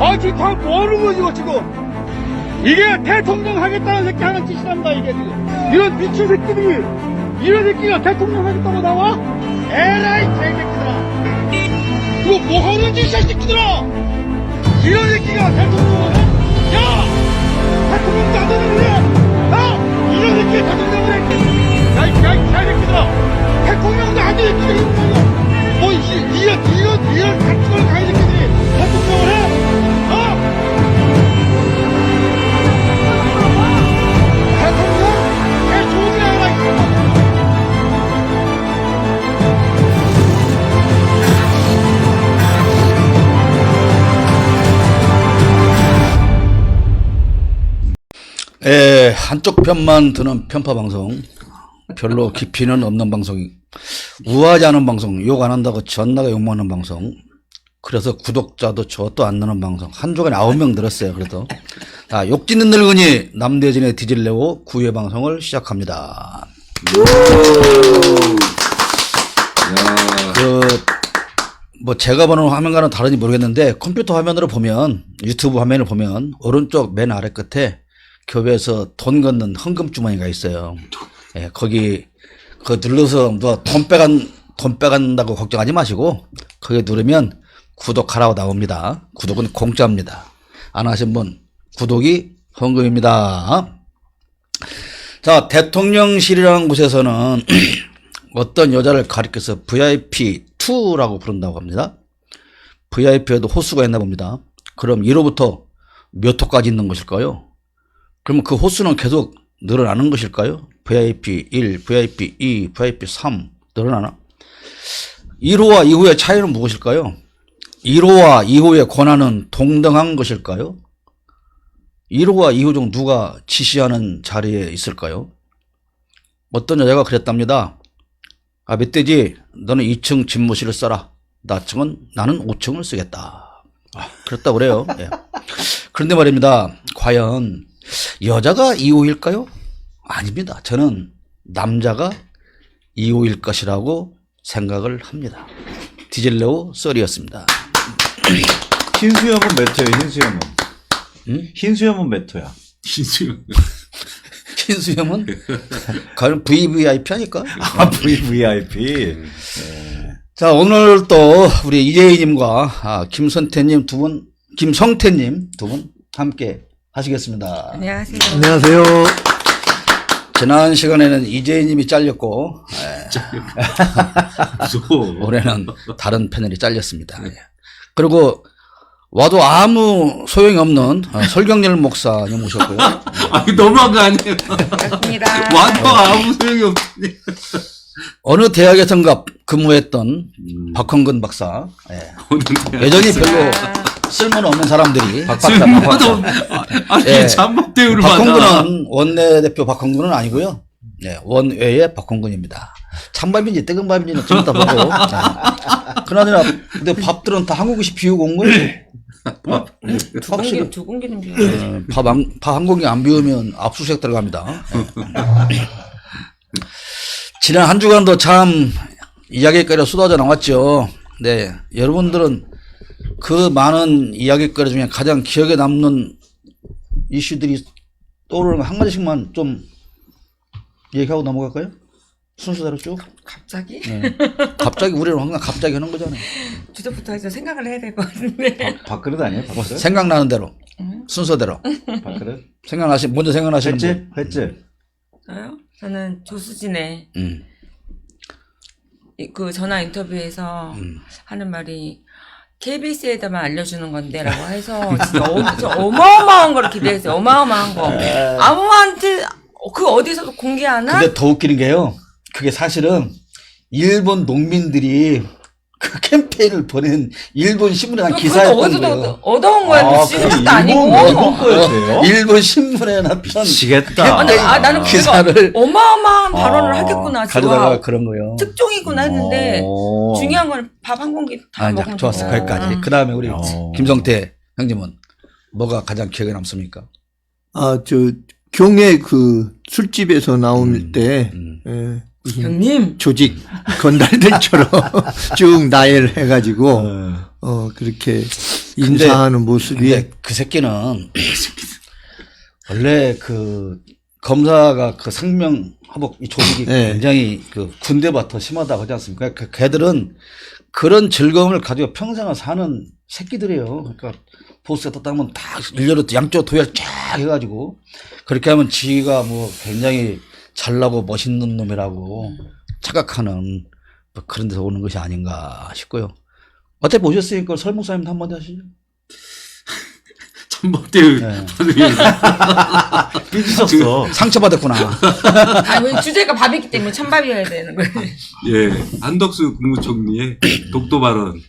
아, 지금 다 뭐하는 거지, 이거 지금? 이게 대통령 하겠다는 새끼 하는 짓이랍니다, 이게 지금. 이런 미친 새끼들이, 이런 새끼가 대통령 하겠다고 나와? 에라이, 개새끼들아. 이거 뭐 하는 짓이야, 새끼들아! 이런 새끼가 대통령을 해? 야! 대통령도 안 되는 거야! 아! 이런 새끼 대통령을 해! 야, 이 개새끼들아! 대통령도 안 되는 새끼들이 있는 거야! 뭐, 이런 같은 걸 가야 새끼들이 대통령을 해? 어? 대통령? 개 조지가 하나 있어! 한쪽 편만 드는 편파 방송, 별로 깊이는 없는 방송, 우아하지 않은 방송, 욕 안 한다고 전나가 욕먹는 방송, 그래서 구독자도 저도 안 느는 방송, 한 주간에 9명 늘었어요. 그래도 욕 짓는 늙은이 남대진의 디질레오 9회 방송을 시작합니다. 뭐 제가 보는 화면과는 다른지 모르겠는데 컴퓨터 화면으로 보면, 유튜브 화면을 보면 오른쪽 맨 아래 끝에 교회에서 돈 걷는 헌금 주머니가 있어요. 예, 거기 그거 눌러서 누가 돈 빼간다고 걱정하지 마시고 거기 누르면 구독하라고 나옵니다. 구독은 공짜입니다. 안 하신 분 구독이 헌금입니다. 자, 대통령실이라는 곳에서는 어떤 여자를 가리켜서 VIP2라고 부른다고 합니다. VIP에도 호수가 있나 봅니다. 그럼 1호부터 몇 호까지 있는 것일까요? 그러면 그 호수는 계속 늘어나는 것일까요? VIP 1, VIP 2, VIP 3 늘어나나? 1호와 2호의 차이는 무엇일까요? 1호와 2호의 권한은 동등한 것일까요? 1호와 2호 중 누가 지시하는 자리에 있을까요? 어떤 여자가 그랬답니다. 아, 멧돼지, 너는 2층 집무실을 써라. 나는 5층을 쓰겠다. 그랬다고 그래요. 예. 그런데 말입니다. 과연 여자가 2호일까요? 아닙니다. 저는 남자가 2호일 것이라고 생각을 합니다. 디젤레오 썰이었습니다. 흰수염은 몇 호야, 흰수염은? 응? 흰수염은 몇 호야? 흰수염. 흰수염은? 과연 VVIP 아닐까? 아, VVIP. 자, 오늘 또 우리 이재희님과 김성태님 두 분 함께 하시겠습니다. 안녕하세요. 안녕하세요. 지난 시간에는 이재희님이 잘렸고, 무서워. 올해는 다른 패널이 잘렸습니다. 그리고 와도 아무 소용이 없는 설경열 목사님 오셨고요. 아니, 너무한 거 아니에요? 반갑습니다. 와도 아무 소용이 없네. 어느 대학에선가 근무했던 박헌근 박사. 예. 여전히 별로 쓸모는 없는 사람들이 쓸모도 아니, 예. 잠복 대우를 받아. 박헌근은 원내대표 박헌근은 아니고요. 네, 원외의 박헌근입니다. 찬밥인지 뜨거운 밥인지는 좀 이따 보고. 네. 그나저나 근데 밥들은 다 한국식 비우고 온 거예요. 두 공기는 비워요. 밥 한 공기 안 비우면 압수수색 들어갑니다. 지난 한 주간도 참 이야기거리가 쏟아져 나왔죠. 네, 여러분들은 그 많은 이야기거리 중에 가장 기억에 남는 이슈들이 떠오르는 거 한 가지씩만 좀 얘기하고 넘어갈까요? 순서대로 쭉. 갑자기? 네. 갑자기 우리는 항상 갑자기 하는 거잖아요. 주제부터 해서 생각을 해야 될 것 같은데. 밥그릇 아니에요? 밥그릇? 생각나는 대로. 순서대로. 밥그릇? 먼저 생각나시는 분. 횟집? 저요? 저는 조수진의 음. 그 전화 인터뷰에서 하는 말이 KBS에다만 알려주는 건데라고 해서 진짜 어마어마한 걸 기대했어요. 어마어마한 거. 아무한테 그 어디서도 공개 안 한? 근데 더 웃기는 게요. 그게 사실은 일본 농민들이 그 캠페인을 벌인 일본 신문에 난 기사였던 거예요. 얻어온 거야. 시작도 아니고. 일본 거였어요? 일본 신문에 났던 미치겠다. 나는 기사를 어마어마한 발언을 하겠구나. 가져다가 그런 거요. 특종이구나 했는데 중요한 건 밥 한 공기 다 먹으면 좋았어. 되고. 거기까지. 그 다음에 우리 김성태 형님은 뭐가 가장 기억에 남습니까? 경에 그 술집에서 나올 때, 무슨 형님 조직 건달들처럼 쭉 나열해가지고, 그렇게 인사하는 모습이. 근데 그 새끼는 원래 그 검사가 그 생명화복 이 조직이 네. 굉장히 그 군대보다 더 심하다고 하지 않습니까? 그 걔들은 그런 즐거움을 가지고 평생을 사는 새끼들이에요. 그러니까 보스가 떴다면 다 일렬로 양쪽 도열 쫙 해가지고 그렇게 하면 지가 뭐 굉장히 잘나고 멋있는 놈이라고 착각하는 뭐 그런 데서 오는 것이 아닌가 싶고요. 어떻게 보셨으니까 설 목사님도 한마디 하시죠. 천법대우 네. 삐지셨어. 상처받았구나. 왜 주제가 밥이기 때문에 찬밥이어야 되는 거예요. 예, 한덕수 국무총리의 독도 발언.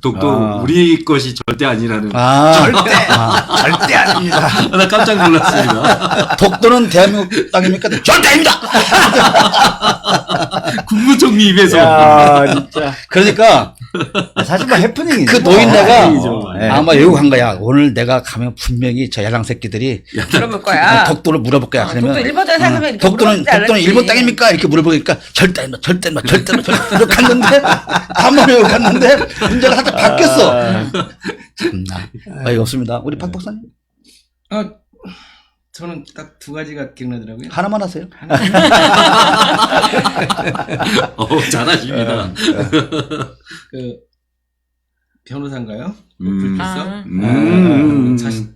독도 아. 우리 것이 절대 아니라는. 절대 아닙니다. 나 깜짝 놀랐습니다. 독도는 대한민국 땅입니까? 절대 아닙니다. 국무총리 입에서. 야, 진짜. 그러니까 사실 뭐 해프닝이죠. 그 노인네가 네. 아마 외국한 거야. 오늘 내가 가면 분명히 저 야당 새끼들이 물어볼 거야. 독도를 물어볼 거야. 그러면 독도 일본에 살면 이렇게 독도는 물어보지 않았지. 일본 땅입니까? 이렇게 물어보니까 절대 아닙니다. 절대 아닙니다. 절대 아닙니다. 절대 아닙니다. 갔는데 한번 외우고 갔는데 문제가 살짝 바뀌었어. 참나 어이가 없습니다. 우리 박 박사님 저는 딱 두 가지가 기억나더라고요. 하나만 하세요. 잘하십니다. 그 변호사인가요? 아. 자식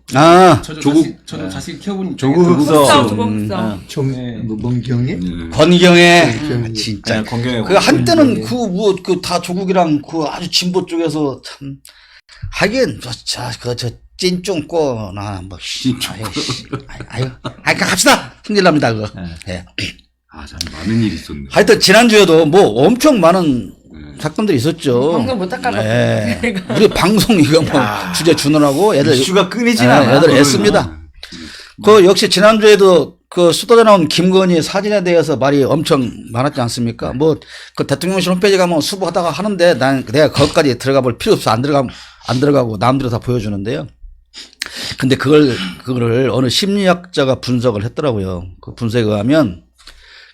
저도 조국- 저도 자식 키워본 조국 입장에서 흑서. 조국성. 좀 네. 뭔경에 권경에 권경에. 진짜 건경에. 그 한때는 그 다 조국이랑 그 아주 진보 쪽에서 참 하긴 저 찐중 꼬나 뭐 아유 갑시다 승질납니다 그거. 예. 아, 참 많은 일이 있었네. 하여튼 지난주에도 뭐 엄청 많은 사건들이 있었죠. 방송 못 닦아서. 예. 우리 방송 이거 뭐 주제 주느라고 애들 이슈가 끊이진 예, 않아. 애들 애씁니다. 그 역시 지난주에도 그 수도에 나온 김건희 사진에 대해서 말이 엄청 많았지 않습니까? 뭐 그 대통령실 홈페이지 가면 수부하다가 하는데 내가 거기까지 들어가 볼 필요 없어. 안 들어가고 남들이 다 보여주는데요. 근데 그거를 어느 심리학자가 분석을 했더라고요. 그 분석에 의하면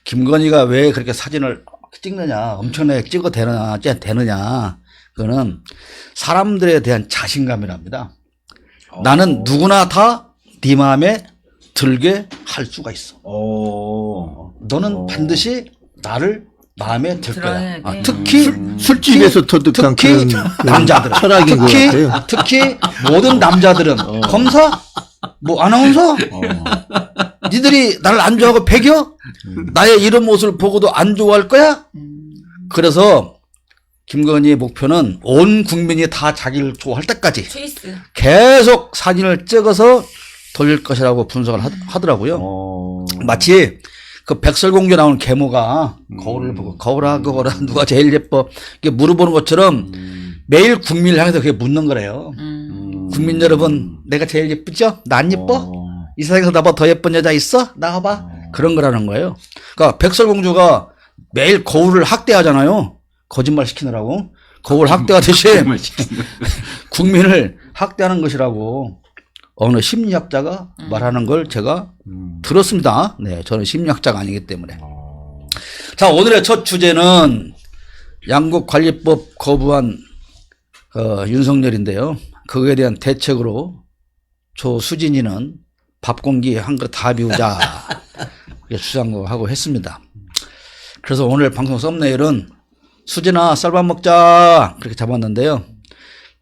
김건희가 왜 그렇게 사진을 찍느냐, 엄청나게 찍어도 되느냐, 그거는 사람들에 대한 자신감이랍니다. 나는 누구나 다 네 마음에 들게 할 수가 있어. 너는 반드시 나를 마음에 들 거야. 들어야 돼. 특히 술집에서 터득한 특히 그런 남자들은 철학인 것 같아요. 특히 모든 남자들은 검사, 뭐 아나운서, 니들이 나를 안 좋아하고 배겨? 나의 이런 모습을 보고도 안 좋아할 거야? 그래서 김건희의 목표는 온 국민이 다 자기를 좋아할 때까지 트위스. 계속 사진을 찍어서 돌릴 것이라고 분석을 하더라고요. 마치 그 백설공주 나오는 계모가 거울을 보고 거울아 누가 제일 예뻐 이게 물어보는 것처럼 매일 국민을 향해서 그게 묻는 거래요. 국민 여러분 내가 제일 예쁘죠? 나 안 예뻐? 이 세상에서 나보다 더 예쁜 여자 있어? 나와봐. 그런 거라는 거예요. 그러니까 백설공주가 매일 거울을 학대하잖아요. 거짓말 시키느라고. 거울 학대하듯이 국민을 학대하는 것이라고 어느 심리학자가 말하는 걸 제가 들었습니다. 네, 저는 심리학자가 아니기 때문에. 자, 오늘의 첫 주제는 양곡관리법 거부한 윤석열인데요. 그거에 대한 대책으로 조수진이는 밥 공기 한 그릇 다 비우자 이렇게 주장하고 했습니다. 그래서 오늘 방송 썸네일은 수진아 쌀밥 먹자 그렇게 잡았는데요.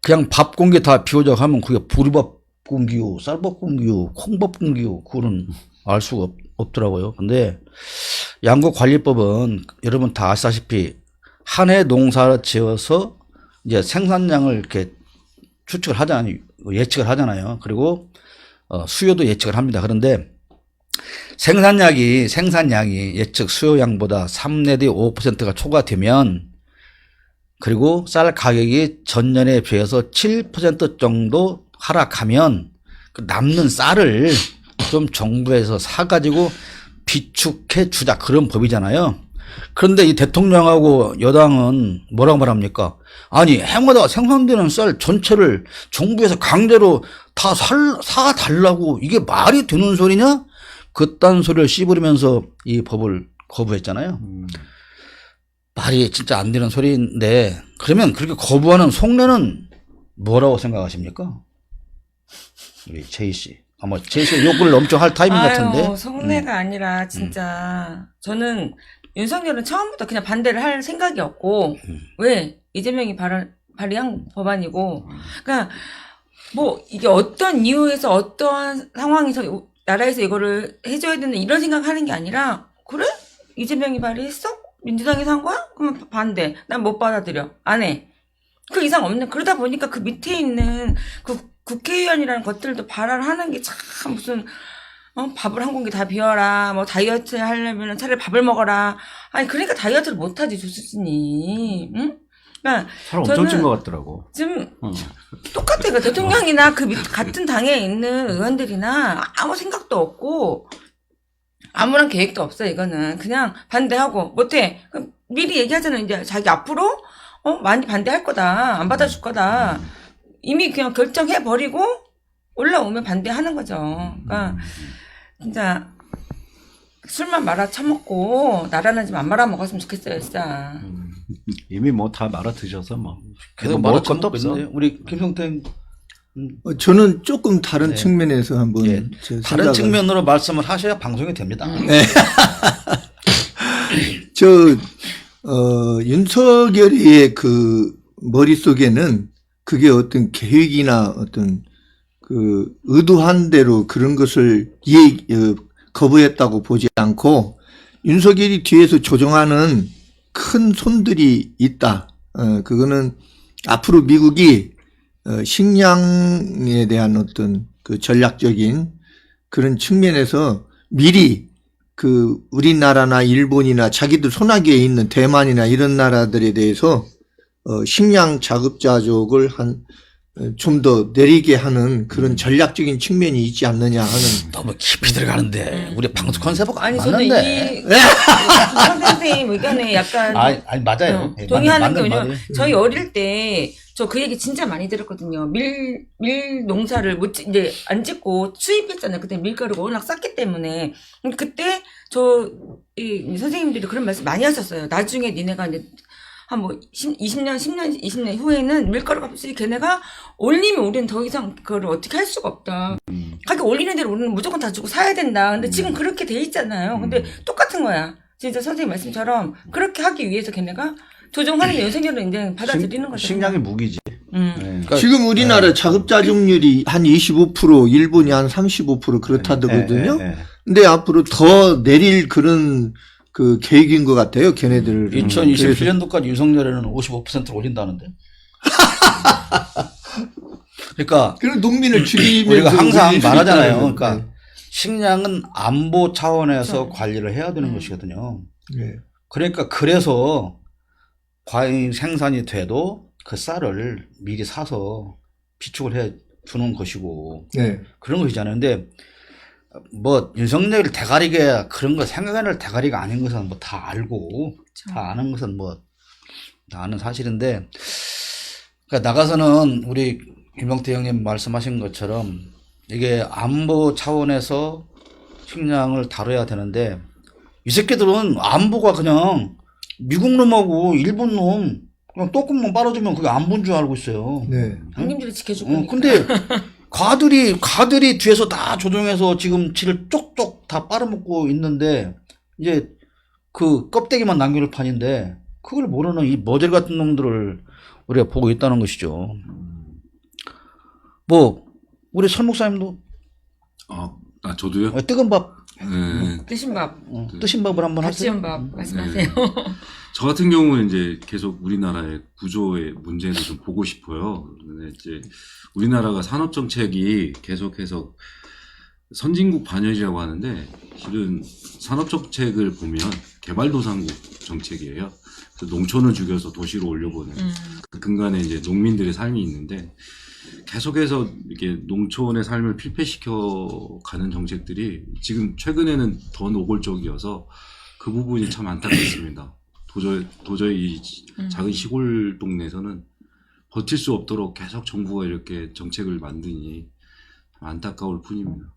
그냥 밥 공기 다 비우자 하면 그게 보리밥 공기요, 쌀밥 공기요, 콩밥 공기요, 그거는 알 수가 없더라고요. 근데 양곡관리법은 여러분 다 아시다시피 한 해 농사를 지어서 이제 생산량을 이렇게 추측을 하잖아요. 예측을 하잖아요. 그리고 수요도 예측을 합니다. 그런데 생산량이 예측 수요량보다 3 내지 5%가 초과되면 그리고 쌀 가격이 전년에 비해서 7% 정도 하락하면 그 남는 쌀을 좀 정부에서 사가지고 비축해 주자 그런 법이잖아요. 그런데 이 대통령하고 여당은 뭐라고 말합니까? 아니 해마다 생산되는 쌀 전체를 정부에서 강제로 다 사달라고 이게 말이 되는 소리냐? 그딴 소리를 씹으면서 이 법을 거부했잖아요. 말이 진짜 안 되는 소리인데 그러면 그렇게 거부하는 속내는 뭐라고 생각하십니까? 우리 제이 씨. 아마 제이 씨 욕을 엄청 할 타이밍 같은데. 아유, 속내가 아니라 진짜 저는 윤석열은 처음부터 그냥 반대를 할 생각이었고 왜 이재명이 발의한 법안이고 그러니까 뭐 이게 어떤 이유에서 어떠한 상황에서 나라에서 이거를 해줘야 되는 이런 생각하는 게 아니라 그래? 이재명이 발의했어? 민주당에서 한 거야? 그러면 반대. 난 못 받아들여. 안 해. 그 이상 없는 그러다 보니까 그 밑에 있는 그 국회의원이라는 것들도 발언을 하는 게 참 무슨 밥을 한 공기 다 비워라. 뭐 다이어트 하려면 차라리 밥을 먹어라. 아니 그러니까 다이어트를 못하지 조수진이. 응? 그러니까 살 엄청 찐 것 같더라고. 지금 똑같아. 그 대통령이나 그 같은 당에 있는 의원들이나 아무 생각도 없고 아무런 계획도 없어. 이거는 그냥 반대하고 못해. 그럼 미리 얘기하잖아. 이제 자기 앞으로 많이 반대할 거다. 안 받아줄 거다. 이미 그냥 결정해 버리고 올라오면 반대하는 거죠. 그러니까 진짜 술만 말아 처먹고 나라는 좀 안 말아 먹었으면 좋겠어요, 진짜. 이미 뭐 다 말아 드셔서 뭐. 계속 먹을 말할 것도 것도 없어. 없는데 우리 김성태 저는 조금 다른 측면에서 한번 예, 제 다른 생각을- 측면으로 말씀을 하셔야 방송이 됩니다. 저 윤석열의 그 머릿속에는 그게 어떤 계획이나 어떤 그 의도한 대로 그런 것을 거부했다고 보지 않고 윤석열이 뒤에서 조종하는 큰 손들이 있다. 그거는 앞으로 미국이 식량에 대한 어떤 그 전략적인 그런 측면에서 미리 그 우리나라나 일본이나 자기들 손아귀에 있는 대만이나 이런 나라들에 대해서 식량 자급자족을 좀 더 내리게 하는 그런 전략적인 측면이 있지 않느냐 하는. 너무 깊이 들어가는데 우리 방송 컨셉하고 아니 안 저는 맞는데. 이 선생님 의견에 약간 아니 맞아요. 예, 동의하는 게 맞는 왜냐면 말이에요. 저희 어릴 때 저 그 얘기 진짜 많이 들었거든요. 밀 농사를 이제 안 짓고 수입했잖아요. 그때 밀가루가 워낙 쌌기 때문에. 그때 이 선생님들이 그런 말씀 많이 하셨어요. 나중에 니네가 이제 한 뭐 20년 후에는 밀가루 값이 걔네가 올리면 우리는 더 이상 그걸 어떻게 할 수가 없다. 가격 올리는 대로 우리는 무조건 다 주고 사야 된다. 근데 지금 그렇게 돼 있잖아요. 근데 똑같은 거야. 진짜 선생님 말씀처럼 그렇게 하기 위해서 걔네가 조정하는 윤석열은 이제 받아들이는 거죠. 식량이 무기지. 그러니까 지금 우리나라 자급자족률이 한 25%, 일본이 한 35% 그렇다거든요. 근데 앞으로 더 내릴 그런 그 계획인 것 같아요, 걔네들. 2027년도까지 윤석열에는 55%를 올린다는데. 그러니까 그런 농민을 줄이면서 우리가 항상 올릴 수 말하잖아요. 있다는 그러니까 식량은 안보 차원에서 관리를 해야 되는 것이거든요. 네. 그러니까 그래서 과잉 생산이 돼도 그 쌀을 미리 사서 비축을 해 주는 것이고 네. 그런 것이잖아요. 근데 뭐 윤석열 대가리가 그런 거 생각할 대가리가 아닌 것은 뭐 다 알고 다 아는 것은 뭐 다 아는 사실인데 그러니까 나가서는 우리 김병태 형님 말씀하신 것처럼 이게 안보 차원에서 식량을 다뤄야 되는데 이 새끼들은 안보가 그냥 미국 놈하고 일본 놈 그냥 똥구멍 빨아주면 그게 안보인 줄 알고 있어요. 네. 형님들이 지켜줄 거니까. 근데 가들이 뒤에서 다 조종해서 지금 지를 쪽쪽 다 빨아먹고 있는데 이제 그 껍데기만 남겨놓을 판인데 그걸 모르는 이 머저리 같은 놈들을 우리가 보고 있다는 것이죠. 뭐 우리 설 목사님도 저도요? 뜨거운 밥, 네. 드신 밥, 뜨신 밥을 한번 갓 지은 하세요. 밥 말씀하세요. 저 같은 경우는 이제 계속 우리나라의 구조의 문제를 좀 보고 싶어요. 근데 이제 우리나라가 산업 정책이 계속해서 선진국 반열이라고 하는데 실은 산업 정책을 보면 개발도상국 정책이에요. 그래서 농촌을 죽여서 도시로 올려보는 그 근간에 이제 농민들의 삶이 있는데 계속해서 이렇게 농촌의 삶을 필폐시켜 가는 정책들이 지금 최근에는 더 노골적이어서 그 부분이 참 안타깝습니다. 도저히 이 작은 시골 동네에서는 버틸 수 없도록 계속 정부가 이렇게 정책을 만드니 참 안타까울 뿐입니다.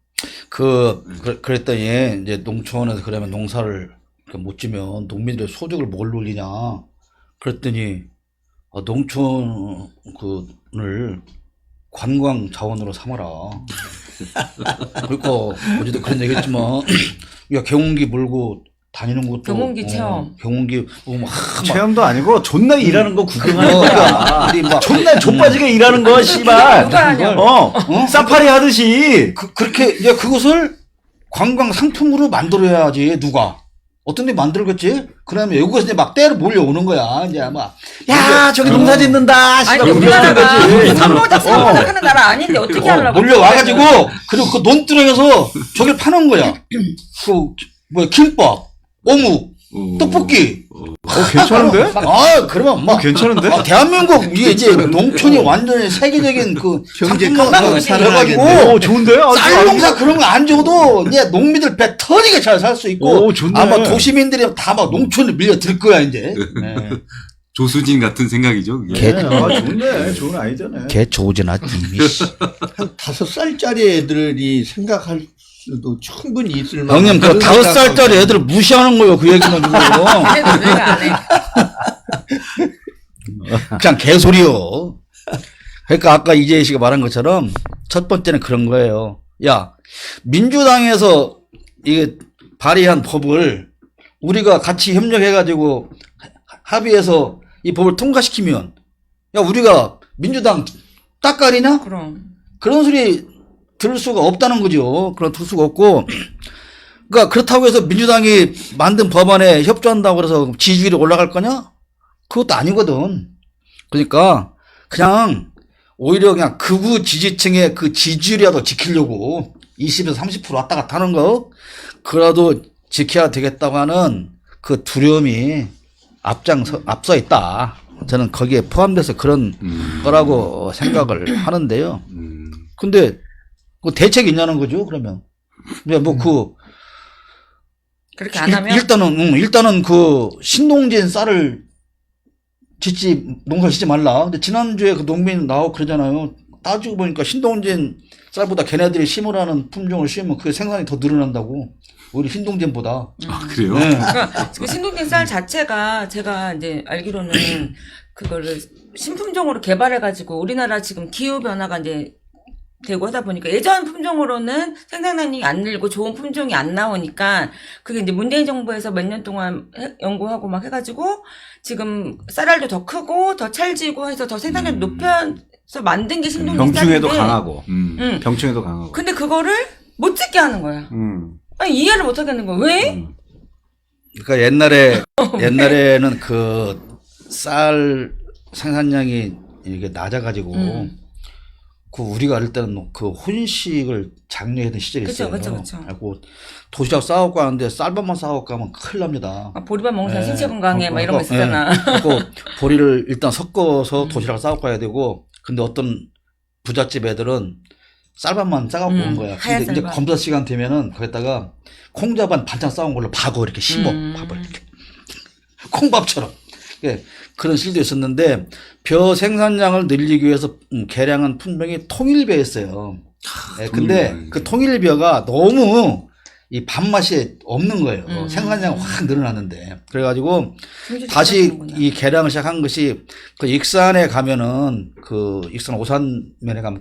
그랬더니 이제 농촌에서 그러면 농사를 못 지면 농민들의 소득을 뭘 올리냐 그랬더니 농촌을 관광 자원으로 삼아라. 그러니까 어제도 그런 얘기했지만 야 경운기 몰고 다니는 것도 경운기 체험. 경운기 막 체험도 아니고 존나 일하는 거 구경하는 어, 거야. 우리 막 존나 좆빠지게 일하는 거 씨발. 누가 하냐고. 사파리 하듯이. 그렇게 이제 그것을 관광 상품으로 만들어야지 누가 어떤 데 만들겠지? 그러면 외국에서 이제 막 때로 몰려오는 거야. 이제 막 야 저기 농사 짓는다. 아니 씨발 우리나라가 거지. 삼모작 하는 나라 아닌데 어떻게 하려고? 몰려와가지고 그리고 그 논두렁에서 저길 파는 거야. 그 뭐야 김밥, 어묵, 떡볶이. 괜찮은데? 그러면 막 괜찮은데? 대한민국 이게 이제 농촌이 완전히 세계적인 그 경제 상품으로 관광을 살아가지고 살아가겠네. 좋은데? 쌀농사 그런 거 안 줘도 이제 농민들 배 터지게 잘 살 수 있고 오, 좋네. 아마 도시민들이 다 막 농촌을 밀려들 거야 이제. 네. 조수진 같은 생각이죠. 그게. 개- 좋네. 좋은 아이디어네. 개 조지나 한 5살짜리 애들이 생각할 수도 충분히 있을 만한. 형님 그 그런 5살짜리 애들을 무시하는 거예요 그 얘기는 지금. 근데 내가 안 해. 그냥 개소리요. 그러니까 아까 이재희 씨가 말한 것처럼 첫 번째는 그런 거예요. 야, 민주당에서 이게 발의한 법을 우리가 같이 협력해가지고 합의해서 이 법을 통과시키면 야, 우리가 민주당 딱가리냐? 그럼. 그런 소리 들을 수가 없다는 거죠. 그런 들을 수가 없고. 그러니까 그렇다고 해서 민주당이 만든 법안에 협조한다고 그래서 지지율이 올라갈 거냐? 그것도 아니거든. 그러니까 그냥 오히려 그냥 극우 지지층의 그 지지율이라도 지키려고 20에서 30% 왔다 갔다 하는 거 그래도 지켜야 되겠다고 하는 그 두려움이 앞서 있다. 저는 거기에 포함돼서 그런 거라고 생각을 하는데요. 근데 그 대책이 있냐는 거죠. 그러면 그렇게 안 하면 일단은 그 신동진 쌀을 농사 짓지 말라. 근데 지난주에 그 농민 나오고 그러잖아요. 따지고 보니까 신동진 쌀보다 걔네들이 심으라는 품종을 심으면 그게 생산이 더 늘어난다고. 오히려 신동진보다. 아, 그래요? 네. 그러니까 그 신동진 쌀 자체가 제가 이제 알기로는 그거를 신품종으로 개발해가지고 우리나라 지금 기후 변화가 이제 되고 하다 보니까 예전 품종으로는 생산량이 안 늘고 좋은 품종이 안 나오니까 그게 이제 문재인 정부에서 몇 년 동안 연구하고 막 해가지고 지금 쌀알도 더 크고 더 찰지고 해서 더 생산량 높여서 만든 게 신동진 병충해도 쌀인데 강하고. 응. 병충해도 강하고. 근데 그거를 못 짓게 하는 거야. 아니 이해를 못 하겠는 거야. 왜? 그러니까 옛날에는 그 쌀 생산량이 이렇게 낮아가지고 그 우리가 어릴 때는 그 혼식을 장려했던 시절이 있어요. 그쵸. 그리고 도시락 싸갖고 가는데 쌀밥만 싸갖고 가면 큰일 납니다. 보리밥 먹는 사람 네. 신체 건강에 막 이런 거 있었잖아. 그리고 보리를 일단 섞어서 도시락을 싸갖고 가야 되고, 근데 어떤 부잣집 애들은 쌀밥만 싸갖고 온 거야. 하얀 근데 이제 쌀밥. 검사 시간 되면은 거기다가 콩자반 반찬 싸온 걸로 밥을 이렇게 심어. 밥을 이렇게. 콩밥처럼. 예, 그런 실도 있었는데 벼 생산량을 늘리기 위해서 개량한 품종이 통일벼였어요. 예, 근데 통일벼. 그 통일벼가 너무 이 밥맛이 없는 거예요. 생산량이 확 늘어났는데. 그래가지고 다시 이 개량을 시작한 것이 그 익산에 가면은 그 익산 오산면에 가면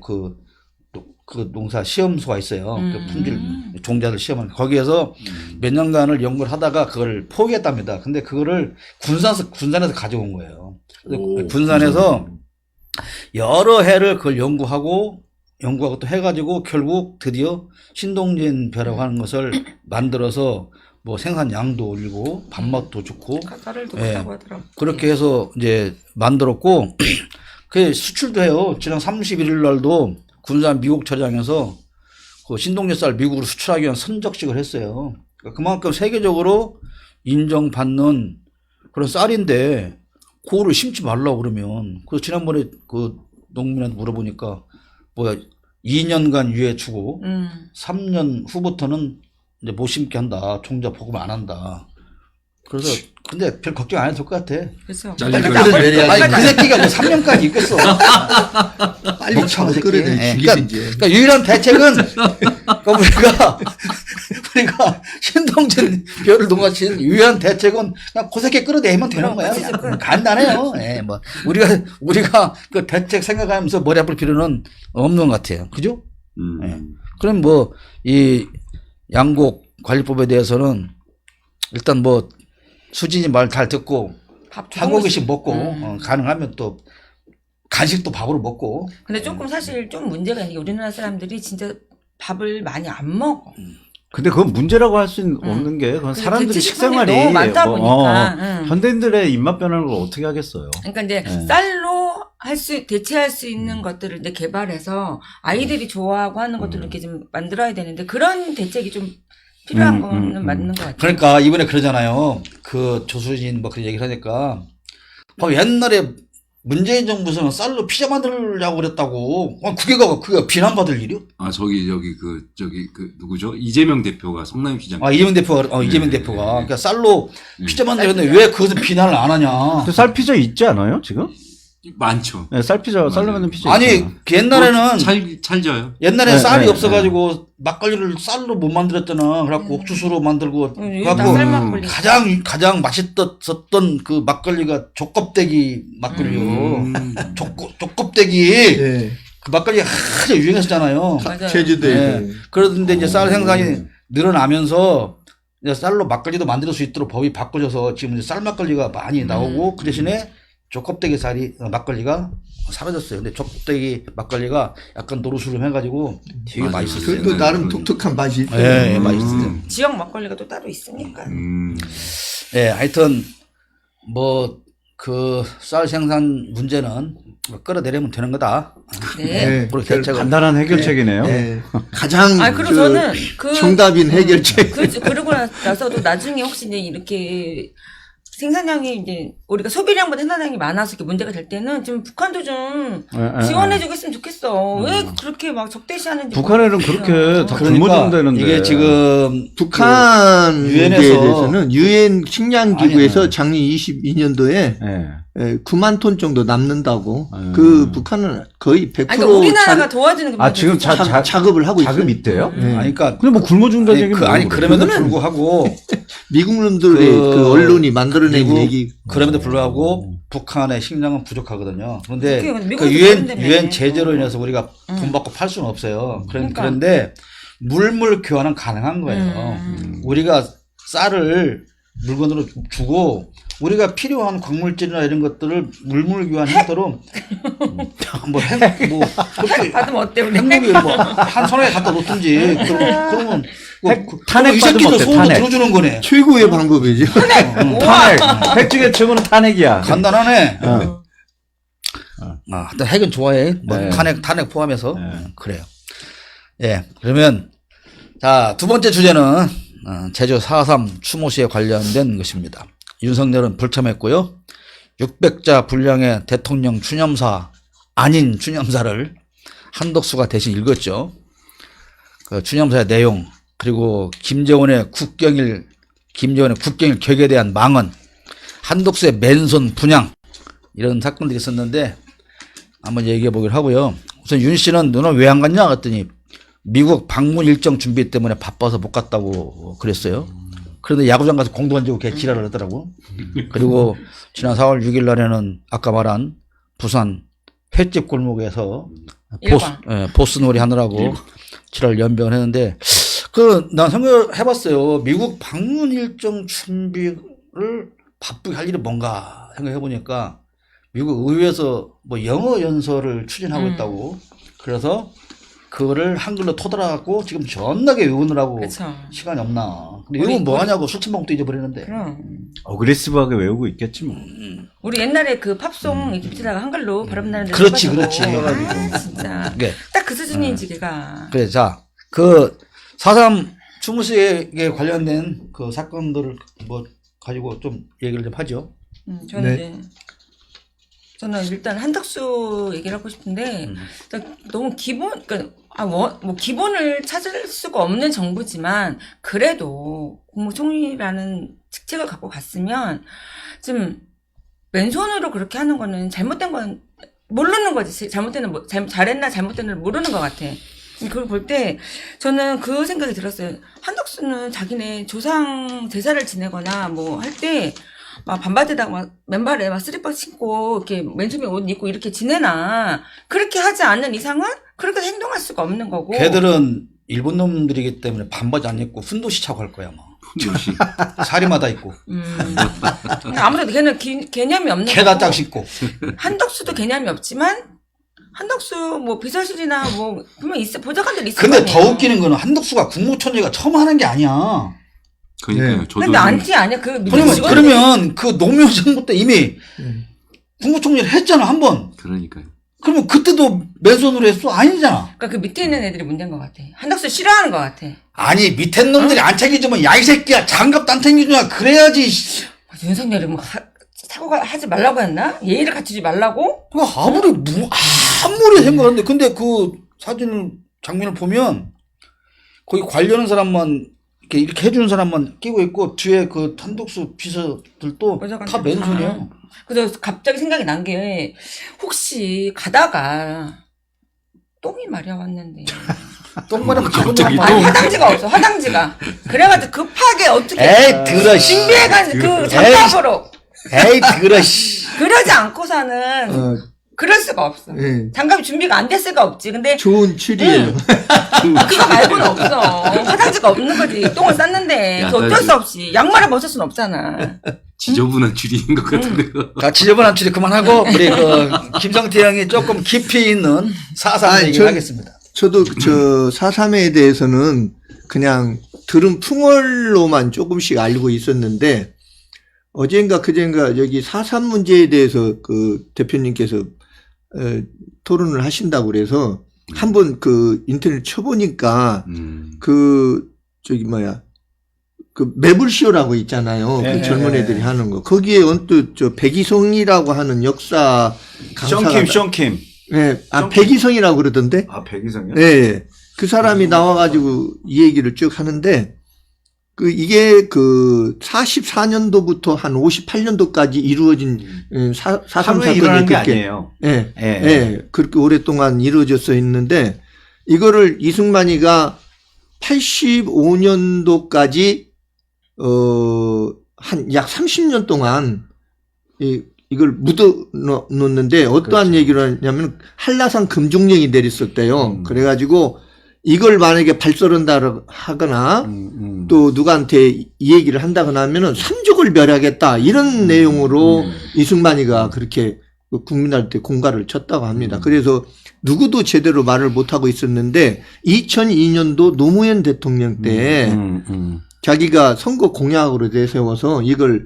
그 농사 시험소가 있어요. 그 품질 종자들 시험하는 거기에서 몇 년간을 연구를 하다가 그걸 포기했답니다. 근데 그거를 군산에서 가져온 거예요. 그래서 군산에서 여러 해를 그걸 연구하고 또 해가지고 결국 드디어 신동진 벼라고 하는 것을 만들어서 뭐 생산량도 올리고 밥맛도 좋고 쌀을 더 예. 좋다고 하더라고. 그렇게 해서 이제 만들었고 그 수출도 해요. 지난 31일 날도 군산 미국 처장에서 그 신동진 쌀 미국으로 수출하기 위한 선적식을 했어요. 그러니까 그만큼 세계적으로 인정받는 그런 쌀인데 그거를 심지 말라고 그러면 그 지난번에 그 농민한테 물어보니까 뭐야 2년간 유예 주고 3년 후부터는 이제 못 심게 한다. 종자 보급 안 한다. 그래서 근데 별 걱정 안 해도 될 것 같아. 그래서 잘리고 그러니까 있어요. 내려야지. 아니 그 새끼가 뭐 3년까지 있겠어. 빨리 멍청한 잡아 새끼. 끌어내 예, 죽이든지. 그러니까 유일한 대책은 우리가 신동진 별을 동가친 유일한 대책은 그냥 그 새끼 끌어내면 되는 거야. 그렇지, 그냥 간단해요. 예, 뭐 우리가 그 대책 생각하면서 머리 아플 필요는 없는 것 같아요. 그죠? 예. 그럼 뭐 이 양곡 관리법에 대해서는 일단 뭐 수진이 말 잘 듣고 밥 한 두 공기씩 공기씩. 먹고 가능하면 또 간식도 밥으로 먹고. 근데 조금 사실 좀 문제가 있는 게 우리나라 사람들이 진짜 밥을 많이 안 먹어. 근데 그건 문제라고 할 수 없는 게 그건 그 사람들이 대체 식품이 식생활이 너무 많다 보니까. 현대인들의 입맛 변화를 어떻게 하겠어요. 그러니까 이제 네. 쌀로 대체할 수 있는 것들을 이제 개발해서 아이들이 좋아하고 하는 것들을 이렇게 좀 만들어야 되는데 그런 대책이 좀 필요한 거는 맞는 것 같아요. 그러니까 이번에 그러잖아요. 그 조수진 뭐 그런 얘기를 하니까 옛날에 문재인 정부에서는 쌀로 피자 만들려고 그랬다고. 그게 비난받을 일이요? 아 저기 누구죠? 이재명 대표가 성남시장. 이재명 대표가 이재명 네. 대표가 그러니까 쌀로 네. 피자 만들었는데 왜 그것은 비난을 안 하냐? 근데 쌀 피자 있지 않아요 지금? 많죠. 네, 쌀 피자 쌀로 만든 피자 아니 있잖아요. 그 옛날에는 찰져요. 옛날에 네, 쌀이 네, 없어가지고 막걸리를 쌀로 못 만들었잖아. 그래갖고 옥수수로 만들고 딱 그래갖고 쌀막걸리. 가장 맛있었던 그 막걸리가 족껍데기 막걸리요. 족껍데기 네. 그 막걸리가 아주 유행했잖아요. 맞아요. 제주도에 네. 그런데 이제 쌀 생산이 늘어나면서 이제 쌀로 막걸리도 만들 수 있도록 법이 바꿔져서 지금 이제 쌀 막걸리가 많이 나오고 그 대신에 족껍데기 막걸리가 사라졌어요. 근데 족껍데기 막걸리가 약간 노릇스름해가지고 되게 맞아요. 맛있었어요. 그래도 네, 나름 그러네. 독특한 맛이 있어요. 예, 맛있었어요. 지역 막걸리가 또 따로 있으니까. 예, 하여튼 뭐 그 쌀 생산 문제는 끌어내리면 되는 거다. 네. 네. 그렇게 대책을 간단한 해결책이네요. 네. 가장 그리고 저는 그 정답인 해결책. 그러고 나서도 나중에 혹시 이제 이렇게 생산량이 이제 우리가 소비량보다 생산량이 많아서 이렇게 문제가 될 때는 좀 북한도 좀 지원해주고 있으면 좋겠어. 왜 그렇게 막 적대시하는지. 북한에는 그렇게 다 굶어준다는데 이게 지금 북한 유엔에서- 문제에 대해서는 유엔 식량기구에서 아니. 작년 22년도에 예. 9만 톤 정도 남는다고. 음. 그 북한은 거의 100% 아니, 그러니까 우리나라가 도와주는 게 아, 지금 작업을 하고 있어요. 자금 있대요? 아니 그러니까 근데 뭐 굶어준다는 얘기는 아니 뭐예요? 그럼에도 불구하고 미국 놈들의 그 언론이 만들어낸 미국- 얘기. 그럼에도 불구하고 북한의 식량은 부족하거든요. 그런데 그게 그 미국도 유엔 그런다며. 제재로 인해서 우리가 돈 받고 팔 수는 없어요. 그러니까. 그런데 물물 교환은 가능한 거예요. 우리가 쌀을 물건으로 주고 우리가 필요한 광물질이나 이런 것들을 물물 교환 형태로 그렇게 받으면 어때 우리? 행복이 뭐한 손에 갖다 놓든지 그러면 탄핵 이 받으면 새끼도 어때? 소원을 탄핵. 들어주는 거네. 최고의 방법이죠. 탄핵. 핵 중에 최고는 탄핵이야. 간단하네. 어. 하여튼 핵은 좋아해. 뭐 네. 탄핵 포함해서 네. 그래요. 예, 그러면 자, 두 번째 주제는 제주 4.3 추모 시에 관련된 것입니다. 윤석열은 불참했고요. 600자 분량의 대통령 추념사 아닌 추념사를 한덕수가 대신 읽었죠. 그 추념사의 내용 그리고 김정은의 국경일 격에 대한 망언, 한덕수의 맨손 분양 이런 사건들이 있었는데 한번 얘기해 보기로 하고요. 우선 윤 씨는 너는 왜 안 갔냐 그랬더니 미국 방문 일정 준비 때문에 바빠서 못 갔다고 그랬어요. 그런데 야구장 가서 공도 던지고 걔 지랄을 하더라고. 그리고 지난 4월 6일 날에는 아까 말한 부산 횟집 골목에서 보스 놀이 하느라고 지랄 연변했는데 난 생각해봤어요. 미국 방문 일정 준비를 바쁘게 할 일이 뭔가 생각해보니까 미국 의회에서 뭐 영어 연설을 추진하고 있다고. 그래서 그거를 한글로 토달아갖고 지금 존나게 외우느라고 그쵸. 시간이 없나. 근데 외우면 뭐하냐고 술친방도 잊어버리는데. 그럼. 어그레시브하게 외우고 있겠지 뭐. 우리 옛날에 그 팝송 이렇게 붙이다가 한글로 발음나는 데 그렇지, 써가지고. 그렇지. 아, 진짜. 이게 딱 그 수준이지 걔가. 그래, 자, 그 4.3 추모식에 관련된 그 사건들을 뭐 가지고 좀 얘기를 좀 하죠. 저는 저는 일단 한덕수 얘기를 하고 싶은데 일단 너무 그러니까 뭐 기본을 찾을 수가 없는 정부지만 그래도 국무총리라는 직책을 갖고 갔으면 좀 맨손으로 그렇게 하는 거는 잘못된 건 모르는 거지. 잘했나 잘못됐나 모르는 것 같아. 그걸 볼 때 저는 그 생각이 들었어요. 한덕수는 자기네 조상 제사를 지내거나 뭐 할 때 막 반바지에다가 막 맨발에 막 슬리퍼 신고 이렇게 맨손에 옷 입고 이렇게 지내나 그렇게 하지 않는 이상은 그렇게 행동할 수가 없는 거고. 걔들은 일본 놈들이기 때문에 반바지 안 입고 훈도시 차고 할 거야 뭐. 역시 사리마다 입고 아무래도 걔는 개념이 없는 캐다 거고. 짝 신고. 한덕수도 개념이 없지만 한덕수 뭐 비서실이나 뭐 분명 있어 보좌관들 있을 근데 거 더 아니에요. 웃기는 거는 한덕수가 국무총리가 처음 하는 게 아니야. 그러니까요. 네. 저도 근데 안티 아니야 그 밑에 그러면 직원들이- 그러면 그 노무현 정부 때 이미 국무총리를 했잖아 한 번. 그러니까요. 그러면 그때도 맨손으로 했어? 아니잖아. 그러니까 그 밑에 있는 애들이 문제인 것 같아. 한덕수 싫어하는 것 같아. 아니 밑에 놈들이 안 챙겨주면 야 이 새끼야 장갑도 안 챙겨주냐 그래야지. 윤석열이 뭐 사고가 하지 말라고 했나? 예의를 갖추지 말라고? 그 아무리 생각하는데 근데 그 사진 장면을 보면 거기 관련한 사람만 이렇게 해주는 사람만 끼고 있고 뒤에 그 한덕수 비서들도 보좌관들 다 맨손이야. 다. 그래서 갑자기 생각이 난 게 혹시 가다가 똥이 마려웠는데 똥마랑 갑자기 아니 화장지가 없어 화장지가 그래가지고 급하게 어떻게 에이 들어 씨. 준비해가지고 그 장갑으로 에이 들어 씨. 그러지 않고서는 어, 그럴 수가 없어. 예. 장갑이 준비가 안 됐을 수가 없지. 근데 좋은 추리예요. 그거 말고는 없어. 화장지가 없는 거지. 똥을 쌌는데 그 어쩔 수 없이 양말을 벗을 수는 없잖아. 지저분한 줄인 것 같은데요. 자 지저분한 추리 그만하고 우리 그 김성태 형이 조금 깊이 있는 사상 아니, 얘기를 저- 하겠습니다. 저도 저 4.3에 대해서는 그냥 들은 풍월로만 조금씩 알고 있었는데 어젠가 그젠가 여기 4.3 문제에 대해서 그 대표님께서 토론을 하신다고 그래서 한번 그 인터넷 쳐보니까 그 저기 뭐야 그 매불쇼라고 있잖아요. 네, 그 젊은 네, 애들이 네. 하는 거. 거기에 언뜻 저 백이성이라고 하는 역사 강사가 션킴. 네, 백이성이라고 그러던데. 아, 백이성이요? 네. 그 사람이 나와가지고 이 얘기를 쭉 하는데, 이게 44년도부터 한 58년도까지 이루어진, 4.3 하루에 사건이 일어나는 게 그렇게, 아니에요. 예, 예. 예, 그렇게 오랫동안 이루어졌어 있는데, 이거를 이승만이가 85년도까지, 한 약 30년 동안, 이걸 묻어 놓는데 어떠한 그렇죠. 얘기를 하냐면 한라산 금중령이 내렸었대요. 그래가지고 이걸 만약에 발설한다 하거나 또 누구한테 이 얘기를 한다거나 하면은 삼족을 멸하겠다 이런 내용으로 이승만이가 그렇게 국민한테 공갈을 쳤다고 합니다. 그래서 누구도 제대로 말을 못하고 있었는데 2002년도 노무현 대통령 때 자기가 선거 공약으로 내세워서 이걸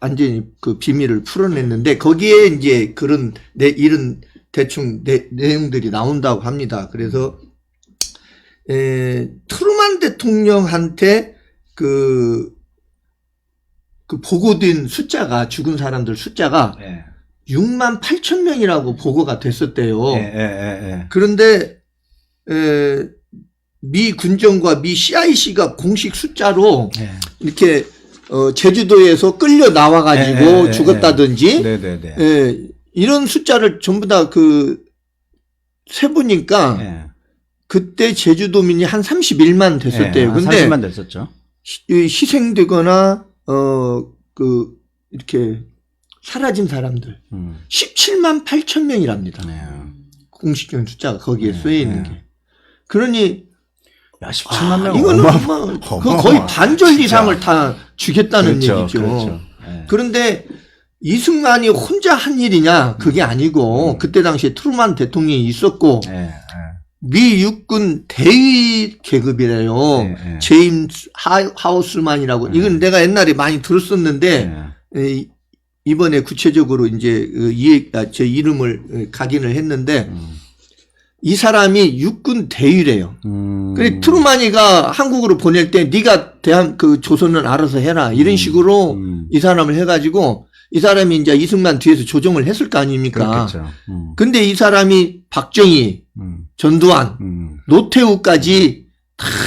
완전히 그 비밀을 풀어냈는데 거기에 이제 그런 이런 대충 내용들이 나온다고 합니다. 그래서 트루만 대통령한테 그 보고된 숫자가 죽은 사람들 숫자가 6만 8천 명이라고 보고가 됐었대요. 그런데 미 군정과 미 CIC가 공식 숫자로 이렇게 제주도에서 끌려 나와가지고 죽었다든지, 이런 숫자를 전부 다 세보니까, 그때 제주도민이 한 31만 됐었대요. 근데, 30만 됐었죠. 희생되거나, 이렇게 사라진 사람들, 17만 8천 명이랍니다. 공식적인 숫자가 거기에 쓰여 있는 게. 그러니, 야, 17만 명. 이거는 거의 반절 이상을 다 주겠다는 그렇죠, 얘기죠. 그렇죠. 그런데 이승만이 혼자 한 일이냐? 그게 아니고 그때 당시에 트루만 대통령이 있었고 미 육군 대위 계급이래요. 제임스 하우스만이라고. 이건 내가 옛날에 많이 들었었는데 이번에 구체적으로 이제 제 이름을 각인을 했는데 이 사람이 육군 대위래요. 그래 트루만이가 한국으로 보낼 때 네가 조선은 알아서 해라 이런 식으로 이 사람을 해가지고 이 사람이 이제 이승만 뒤에서 조정을 했을 거 아닙니까? 그렇겠죠. 근데 이 사람이 박정희, 전두환, 노태우까지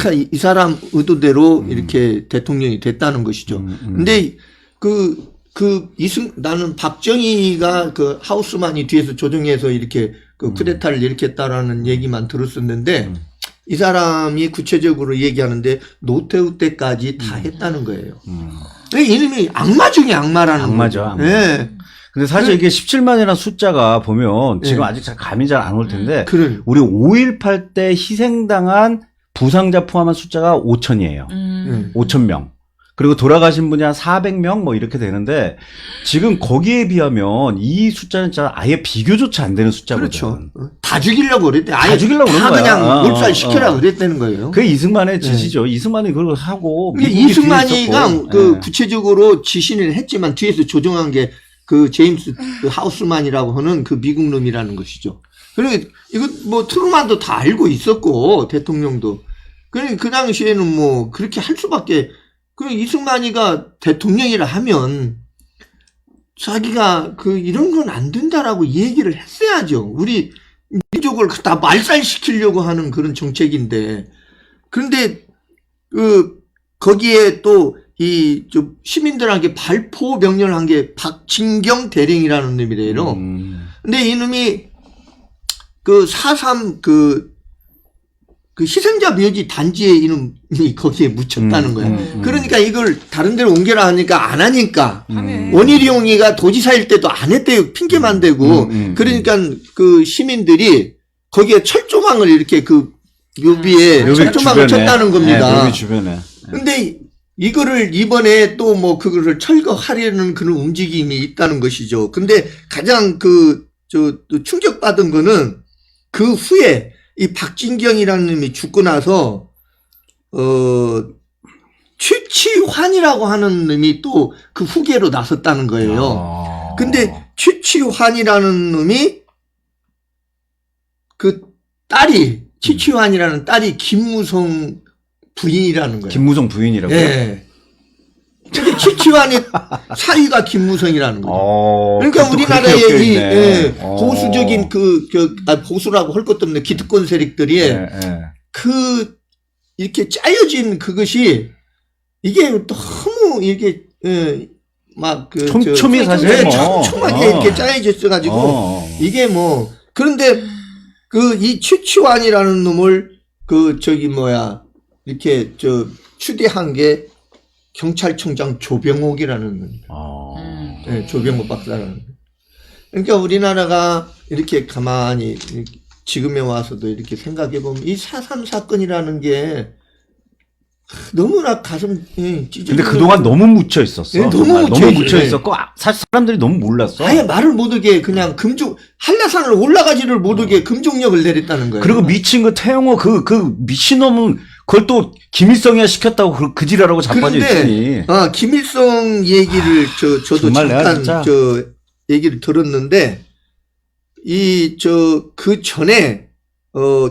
다 이 사람 의도대로 이렇게 대통령이 됐다는 것이죠. 근데 나는 박정희가 그 하우스만이 뒤에서 조종해서 이렇게 그 쿠데타를 일으켰다라는 얘기만 들었었는데 이 사람이 구체적으로 얘기하는데 노태우 때까지 다 했다는 거예요. 이놈이 악마 중에 악마라는 악마죠, 거죠. 악마. 예. 근데 사실 이게 17만이라는 숫자가 보면 지금 네. 아직 잘 감이 잘 안 올 텐데 그래. 우리 5.18 때 희생당한 부상자 포함한 숫자가 5천이에요. 5천 명. 그리고 돌아가신 분이 한 400명 뭐 이렇게 되는데 지금 거기에 비하면 이 숫자는 진짜 아예 비교조차 안 되는 숫자거든. 그렇죠. 다 죽이려고 그랬대. 아예 다 죽이려고 그런 다 거야. 그냥 몰살시키라 그랬다는 거예요. 그게 이승만의 지시죠. 이승만이 그걸 하고 근데 미국이 뒤에 이승만이가 있었고. 그 예. 구체적으로 지시를 했지만 뒤에서 조종한 게 그 제임스 그 하우스만이라고 하는 그 미국 놈이라는 것이죠. 그리고 이거 뭐 트루만도 다 알고 있었고 대통령도. 그러니까 그 당시에는 뭐 그렇게 할 수밖에. 그 이승만이가 대통령이라 하면 자기가 그 이런 건 안 된다라고 얘기를 했어야죠. 우리 민족을 다 말살시키려고 하는 그런 정책인데. 그런데 그 거기에 또 이 좀 시민들에게 발포 명령을 한 게 박진경 대령이라는 놈이래요. 근데 이놈이 그 4.3 그 희생자 묘지 단지에 이놈이 거기에 묻혔다는 거야. 그러니까 이걸 다른 데로 옮겨라 하니까 안 하니까. 원희룡이가 도지사일 때도 안 했대요. 핑계만 대고. 그러니까 그 시민들이 거기에 철조망을 이렇게 그 묘비에 묘비 철조망을 주변에. 쳤다는 겁니다. 네, 묘비 주변에. 근데 이거를 이번에 또 뭐 그거를 철거하려는 그런 움직임이 있다는 것이죠. 근데 가장 또 충격받은 거는 그 후에 이 박진경이라는 놈이 죽고 나서, 취치환이라고 하는 놈이 또 그 후계로 나섰다는 거예요. 근데 취치환이라는 놈이 그 취치환이라는 딸이 김무성 부인이라는 거예요. 김무성 부인이라고요? 예. 근데 취치환이 사위가 김무성이라는 거예요. 그러니까 그것도 우리나라의 그렇게 이 엮여있네. 보수적인 보수라고 할 것도 없네. 기득권 세력들이 그 이렇게 짜여진 그것이 이게 너무 이게 촘촘히 사실 뭐. 촘촘하게 이렇게 짜여져 있어가지고 이게 뭐 그런데 그 이 취치환이라는 놈을 이렇게 추대한 게 경찰청장 조병옥이라는 놈. 네, 조병옥 박사라는. 그러니까 우리나라가 이렇게 가만히 지금에 와서도 이렇게 생각해 보면 이 4.3 사건이라는 게 너무나 가슴 찢어지는. 근데 그동안 너무 묻혀 있었어. 네, 너무 묻혀 있었고 사실 사람들이 너무 몰랐어. 아예 말을 못하게 그냥 한라산을 올라가지를 못하게 금종력을 내렸다는 거예요. 그리고 미친 그 태영호 그 미친놈은 그걸 또 김일성이야 시켰다고 그 지랄하고 자빠져 있으니. 김일성 얘기를 저도 정말 내가 잠깐 진짜. 얘기를 들었는데 그 전에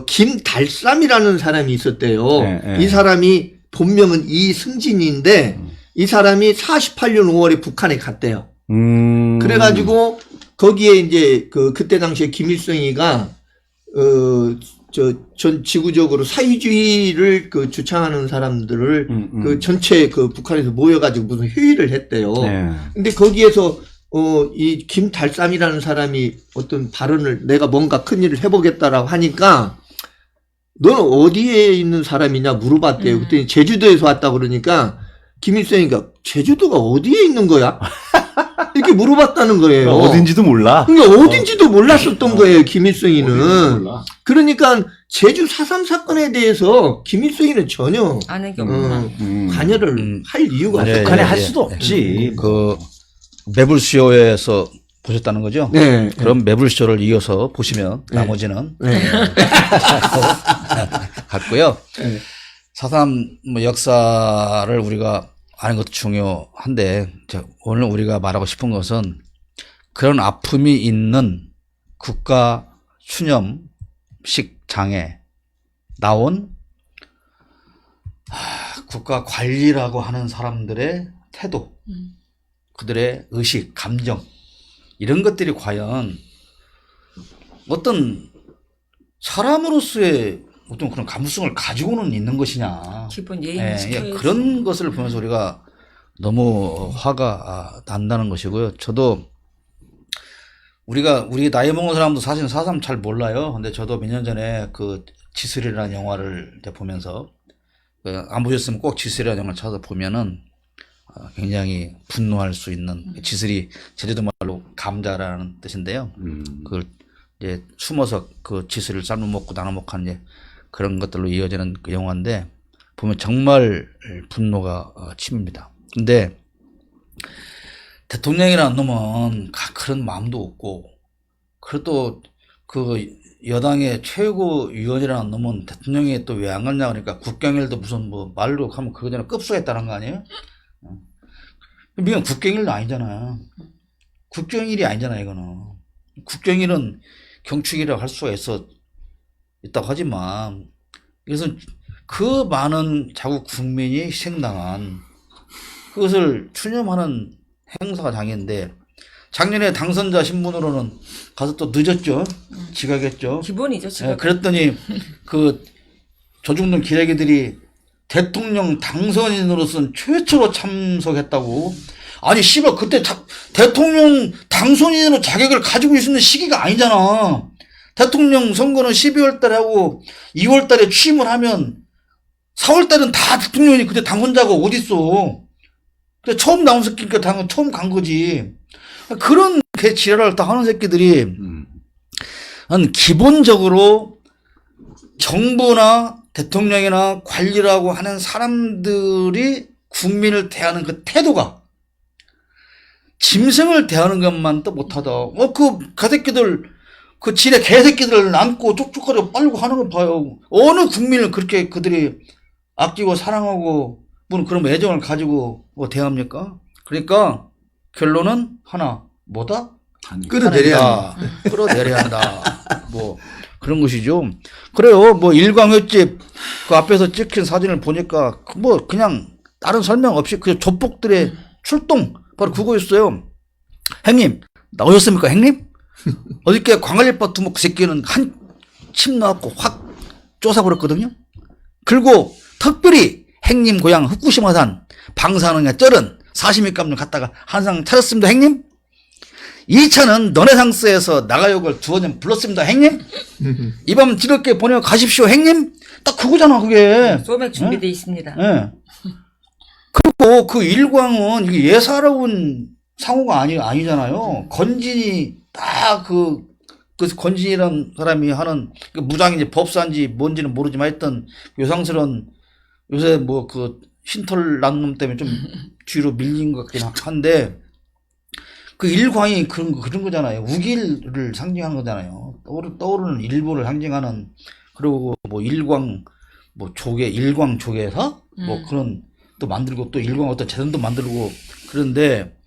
김달삼이라는 사람이 있었대요. 네. 이 사람이 본명은 이승진인데 이 사람이 48년 5월에 북한에 갔대요. 그래가지고 거기에 이제 그때 당시에 김일성이가 전 지구적으로 사회주의를 주창하는 사람들을 전체 북한에서 모여가지고 무슨 회의를 했대요. 네. 근데 거기에서 이 김달삼이라는 사람이 어떤 발언을 내가 뭔가 큰 일을 해보겠다라고 하니까 너는 어디에 있는 사람이냐 물어봤대요. 그랬더니 제주도에서 왔다 그러니까 김일성이가 제주도가 어디에 있는 거야? 이렇게 물어봤다는 거예요. 어딘지도 몰라. 그러니까 어딘지도 몰랐었던 거예요, 김일성이는. 그러니까 제주 4.3 사건에 대해서 김일성이는 전혀 아는 게 없구나. 관여를 할 이유가 네, 없어요. 북한에 네, 할 네. 수도 없지. 그 매불쇼에서 보셨다는 거죠? 네. 그럼 매불쇼를 이어서 보시면 나머지는 네. 같고요. 네. 4.3 역사를 우리가 아는 것도 중요한데 오늘 우리가 말하고 싶은 것은 그런 아픔이 있는 국가 추념식 장에 나온 국가 관리라고 하는 사람들의 태도, 그들의 의식, 감정 이런 것들이 과연 어떤 사람으로서의 어떤 그런 감수성을 가지고는 있는 것이냐. 기본 예, 예의는 예, 지켜야지. 그런 것을 보면서 우리가 너무 화가 난다는 것이고요. 저도 우리 나이 먹은 사람도 사실 4.3 잘 몰라요. 근데 저도 몇 년 전에 그 지슬이라는 영화를 이제 보면서 안 보셨으면 꼭 지슬이라는 영화를 찾아 보면은 굉장히 분노할 수 있는 지슬이 제주도 말로 감자라는 뜻인데요. 그걸 이제 숨어서 그 지슬을 삶아 먹고 나눠 먹고 하는 이제 그런 것들로 이어지는 그 영화인데 보면 정말 분노가 치밉니다. 근데 대통령이라는 놈은 그런 마음도 없고 그래도 그 여당의 최고위원이라는 놈은 대통령이 또 왜 안 갔냐 그러니까 국경일도 무슨 뭐 말로 하면 그거 전에 급수했다는 거 아니에요? 미국 국경일도 아니잖아. 국경일이 아니잖아 이거는. 국경일은 경축이라고 할 수가 있다고 하지만 이것은 그 많은 자국 국민이 희생당한 그것을 추념하는 행사가 장인데 작년에 당선자 신분으로는 가서 또 늦었죠. 지각했죠. 기본이죠, 지금. 예, 그랬더니 그 조중동 기레기들이 대통령 당선인으로서는 최초로 참석했다고. 아니 씨발 그때 대통령 당선인으로 자격을 가지고 있는 시기가 아니잖아. 대통령 선거는 12월 달에 하고 2월 달에 취임을 하면 4월 달은 다 대통령이 그때 당선자가 어딨어. 근데 처음 나온 새끼니까 당연 처음 간 거지. 그런 개 지랄을 다 하는 새끼들이 난 기본적으로 정부나 대통령이나 관리라고 하는 사람들이 국민을 대하는 그 태도가 짐승을 대하는 것만 또 못하다. 그 새끼들 그 지네 개새끼들을 안고 쪽쪽거리고 빨고 하는 거 봐요. 어느 국민을 그렇게 그들이 아끼고 사랑하고 무슨 그런 애정을 가지고 뭐 대합니까? 그러니까 결론은 하나 뭐다? 끌어내려야 한다. 끌어내려야 한다. 뭐 그런 것이죠. 그래요. 뭐 일광횟집 그 앞에서 찍힌 사진을 보니까 뭐 그냥 다른 설명 없이 그 조폭들의 출동 바로 그거였어요. 형님 나오셨습니까, 형님? 어저께 광안리바 두목 그 새끼는 한 침 나왔고 확 쫓아버렸거든요. 그리고 특별히 형님 고향 후쿠시마산 방사능에 쩔은 사시미 감 갔다가 한 상 차렸습니다, 형님. 2차는 너네상스에서 나가욕을 2번 불렀습니다, 형님. 이밤 즐겁게 보내고 가십시오, 형님. 딱 그거잖아, 그게. 소맥 준비되어 있습니다. 예. 그리고 그 일광은 이게 예사로운 상호가 아니잖아요. 건진이 딱 그 건진이라는 사람이 하는 그 무장인지 법사인지 뭔지는 모르지만 하여튼 요상스러운 요새 뭐 그 신털 난 놈 때문에 좀 뒤로 밀린 것 같긴 한데 그 일광이 그런 거잖아요. 우길을 상징하는 거잖아요. 떠오르는 일부를 상징하는 그리고 뭐 일광 뭐 일광 조계사 뭐 그런 또 만들고 또 일광 어떤 재단도 만들고 그런데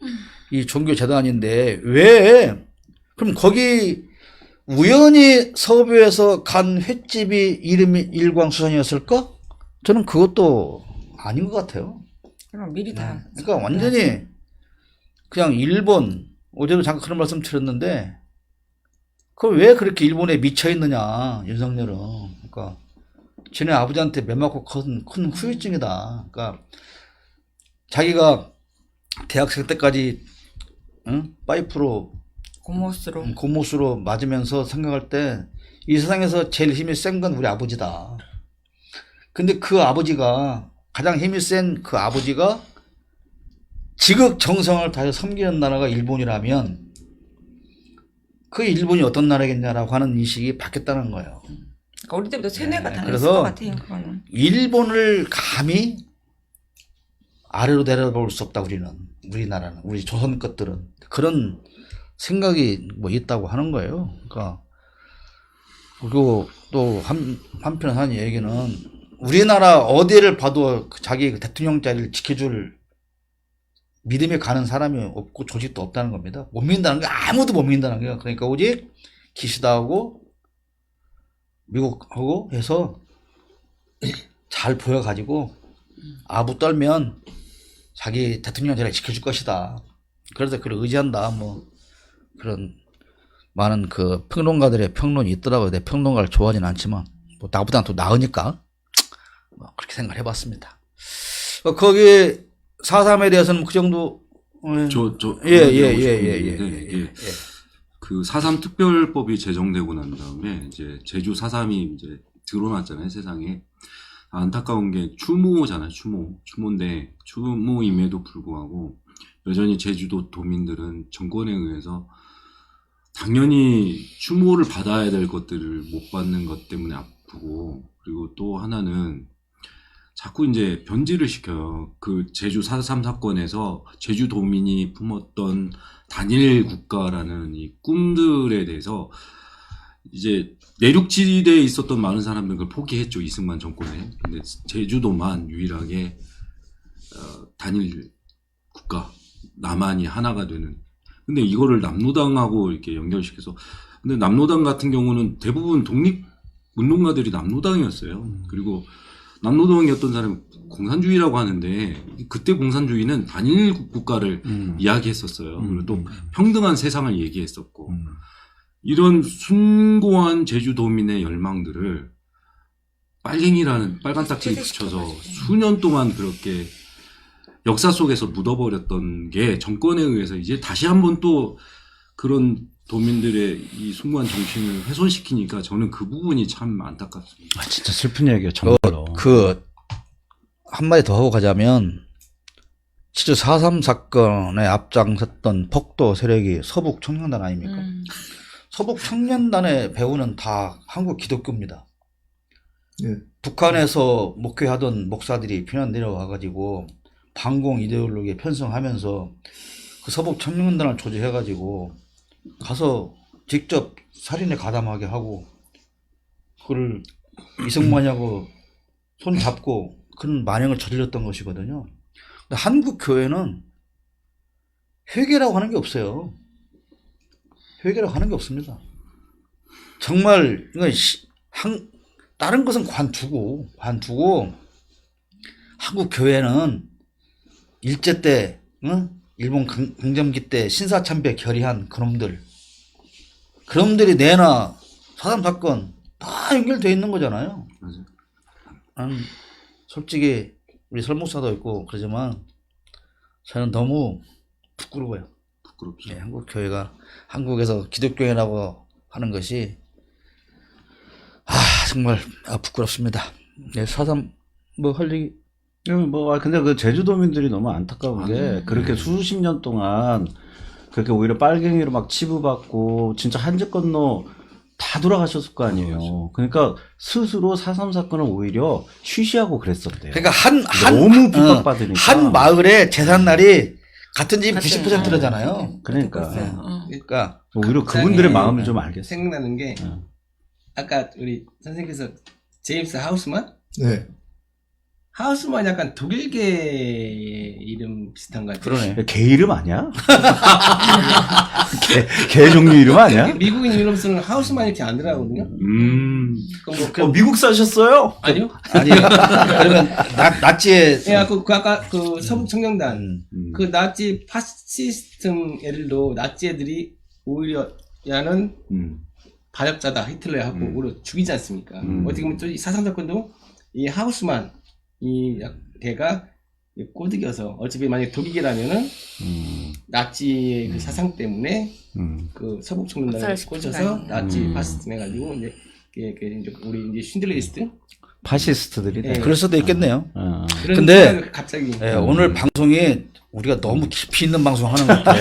이 종교 재단인데 왜 그럼 거기 우연히 서부에서 간 횟집이 이름이 일광수산이었을까? 저는 그것도 아닌 것 같아요. 그럼 미리 다. 그러니까 완전히 그냥 일본 어제도 잠깐 그런 말씀 드렸는데 그 왜 그렇게 일본에 미쳐 있느냐 윤석열은. 그러니까 지네 아버지한테 매 맞고 큰 후유증이다. 그러니까 자기가 대학생 때까지 파이프로 고무스로 맞으면서 생각할 때 이 세상에서 제일 힘이 센 건 우리 아버지다. 근데 그 아버지가 가장 힘이 센 그 아버지가 지극정성을 다해서 섬기는 나라가 일본이라면 그 일본이 어떤 나라겠냐라고 하는 인식이 바뀌었다는 거예요. 그러니까 어릴 때부터 세뇌가 당했을 그래서 것 같아요. 그거는. 일본을 감히 아래로 내려볼 수 없다. 우리나라는 우리 조선 것들은 그런 생각이 뭐 있다고 하는 거예요. 그러니까 그리고 또 한편 하는 얘기는 우리나라 어디를 봐도 자기 대통령 자리를 지켜줄 믿음이 가는 사람이 없고 조직도 없다는 겁니다. 못 믿는다는 게 아무도 못 믿는다는 거예요. 그러니까 오직 기시다하고 미국하고 해서 잘 보여가지고 아부 떨면 자기 대통령 자리를 지켜줄 것이다. 그래서 그걸 의지한다. 뭐 그런 많은 그 평론가들의 평론이 있더라고요. 내 평론가를 좋아하진 않지만 뭐 나보다 더 나으니까 뭐 그렇게 생각을 해봤습니다. 거기 4.3에 대해서는 그 정도. 이게 그 4.3 특별법이 제정되고 난 다음에 이제 제주 4.3이 이제 드러났잖아요, 세상에. 안타까운 게 추모잖아요, 추모인데 추모임에도 불구하고 여전히 제주도 도민들은 정권에 의해서 당연히 추모를 받아야 될 것들을 못 받는 것 때문에 아프고, 그리고 또 하나는 자꾸 이제 변질을 시켜요. 그 제주 4.3 사건에서 제주도민이 품었던 단일 국가라는 이 꿈들에 대해서 이제 내륙지대에 있었던 많은 사람들은 그걸 포기했죠, 이승만 정권에. 근데 제주도만 유일하게 단일 국가, 남한이 하나가 되는. 근데 이거를 남로당하고 이렇게 연결시켜서, 근데 남로당 같은 경우는 대부분 독립운동가들이 남로당이었어요. 그리고 남로당이었던 사람이 공산주의라고 하는데, 그때 공산주의는 단일 국가를 이야기했었어요. 그리고 또 평등한 세상을 얘기했었고, 이런 숭고한 제주도민의 열망들을 빨갱이라는 빨간 딱지를 붙여서 수년 동안 그렇게 역사 속에서 묻어버렸던 게 정권에 의해서 이제 다시 한번 또 그런 도민들의 이 숭고한 정신을 훼손시키니까 저는 그 부분이 참 안타깝습니다. 진짜 슬픈 얘기예요, 정말로. 한마디 더 하고 가자면, 진짜 4.3 사건에 앞장섰던 폭도 세력이 서북 청년단 아닙니까? 서북 청년단의 배우는 다 한국 기독교입니다. 예. 북한에서 목회하던 목사들이 피난 내려와가지고 반공 이데올로기에 편성하면서 그 서북 청년단을 조직해가지고 가서 직접 살인에 가담하게 하고, 그걸 이승만하고 손 잡고 그런 만행을 저질렀던 것이거든요. 근데 한국 교회는 회개라고 하는 게 없어요. 회개라고 하는 게 없습니다. 정말 이건 다른 것은 관두고 한국 교회는 일제 때, 일본 강점기 때 신사참배 결의한 그놈들이 내나 4.3 사건 다 연결되어 있는 거잖아요. 맞아요. 난 솔직히 우리 설목사도 있고 그러지만 저는 너무 부끄러워요. 부끄럽죠. 네, 한국 교회가 한국에서 기독교회라고 하는 것이 정말 부끄럽습니다. 네, 4.3 뭐 할 얘기. 근데 그 제주도민들이 너무 안타까운 게 그렇게 수십 년 동안 그렇게 오히려 빨갱이로 막 치부받고 진짜 한지 건너 다 돌아가셨을 거 아니에요. 그러니까 스스로 4.3 사건을 오히려 쉬쉬하고 그랬었대요. 그러니까 너무 핍박받으니까. 한 마을에 제삿날이 같은 집 90%잖아요. 그러니까. 그러니까 오히려 그분들의 마음을 좀 알겠어요. 생각나는 게 아까 우리 선생님께서 제임스 하우스만? 네. 하우스만 약간 독일계 이름 비슷한 것 같아요. 그러네. 개 이름 아니야? 개 종류 이름 아니야? 미국인 이름 쓰는 하우스만 이렇게 안 들어가거든요. 그럼 미국 사셨어요? 아니요. 아니 그러면 나치의 예, 아까 그 서북 청년단 그 나치 파시스트 애들도 나치 애들이 오히려 야는 반역자다 히틀러하고 오히려 죽이지 않습니까? 어떻게 보면 또 이 4.3 사건도 이 하우스만 이 걔가 꼬드겨서 어차피 만약 독일계라면은 나치의 그 사상 때문에 그 서북 청년단을 꽂혀서 나치 파시스트 해가지고 이제 우리 이제 쉰들러 리스트 파시스트들이. 네. 그럴 수도 있겠네요. 그런 근데 생각을 갑자기 오늘 방송이 우리가 너무 깊이 있는 방송 하는 것 같아.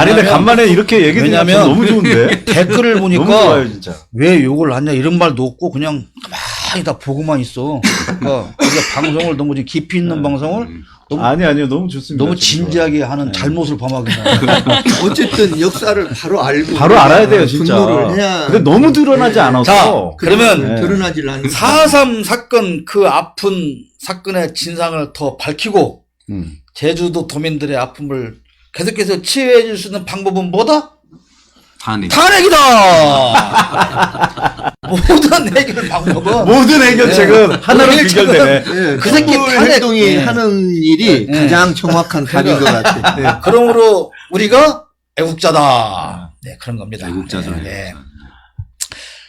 아니 근데 간만에 이렇게 얘기 들으면 왜냐면 너무 좋은데. 댓글을 너무 좋아요 보니까 진짜. 왜 욕을 하냐 이런 말도 없고 그냥 가만히 다 보고만 있어. 그러니까 우리가 방송을 너무 깊이 있는 방송을 아니요 너무 좋습니다. 너무 진지하게 하는 잘못을 범하게 나. 어쨌든 역사를 바로 알고 바로 알아야 돼요 진짜. 분노를 해야. 근데 너무 드러나지 않아서. 자, 그러면 네. 드러나질 않는 4.3 사건 그 아픈 사건의 진상을 더 밝히고 제주도 도민들의 아픔을 계속해서 치유해 줄 수 있는 방법은 뭐다? 탄핵이다! 모든 해결 방법은 모든 해결책은 하나로 귀결되네. 예, 그 새끼 그 탄핵. 행동이 예. 하는 일이 예. 가장 정확한 답인 것 같아. 예. 그러므로 우리가 애국자다. 네, 그런 겁니다. 애국자죠. 네, 네.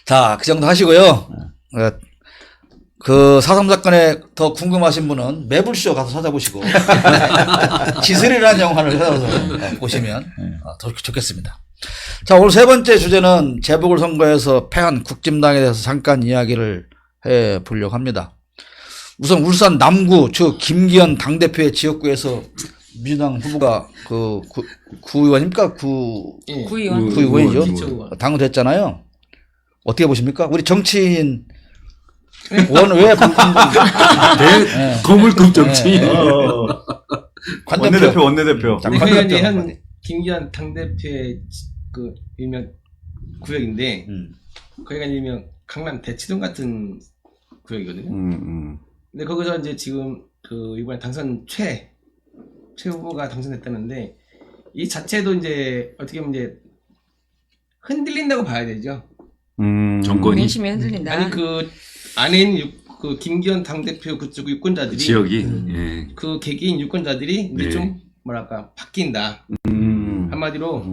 자, 그 정도 하시고요. 그 4.3 사건에 더 궁금하신 분은 매불쇼 가서 찾아보시고 지슬이라는 영화를 찾아서 보시면 더 좋겠습니다. 자, 오늘 세 번째 주제는 재보궐선거에서 패한 국진당에 대해서 잠깐 이야기를 해 보려고 합니다. 우선 울산 남구 김기현 당대표의 지역구에서 민주당 후보가 그 구의원입니까? 예. 구의원. 구의원이죠. 구의원. 당선됐잖아요. 어떻게 보십니까? 우리 정치인 왜 거물급 정치. 원내대표. 자, 그러니까 관대표 이제 현 한마디. 김기현 당대표의 그 일명 구역인데 거기가 일명 강남 대치동 같은 구역이거든요. 근데 거기서 이제 지금 그 이번에 당선 최 후보가 당선됐다는데 이 자체도 이제 어떻게 보면 이제 흔들린다고 봐야 되죠. 정권이 민심이 흔들린다. 아니 그 안에 있는 그 김기현 당대표 그쪽 유권자들이 지역이 예. 그 개개인 유권자들이 이제 네. 좀 뭐랄까 바뀐다. 한마디로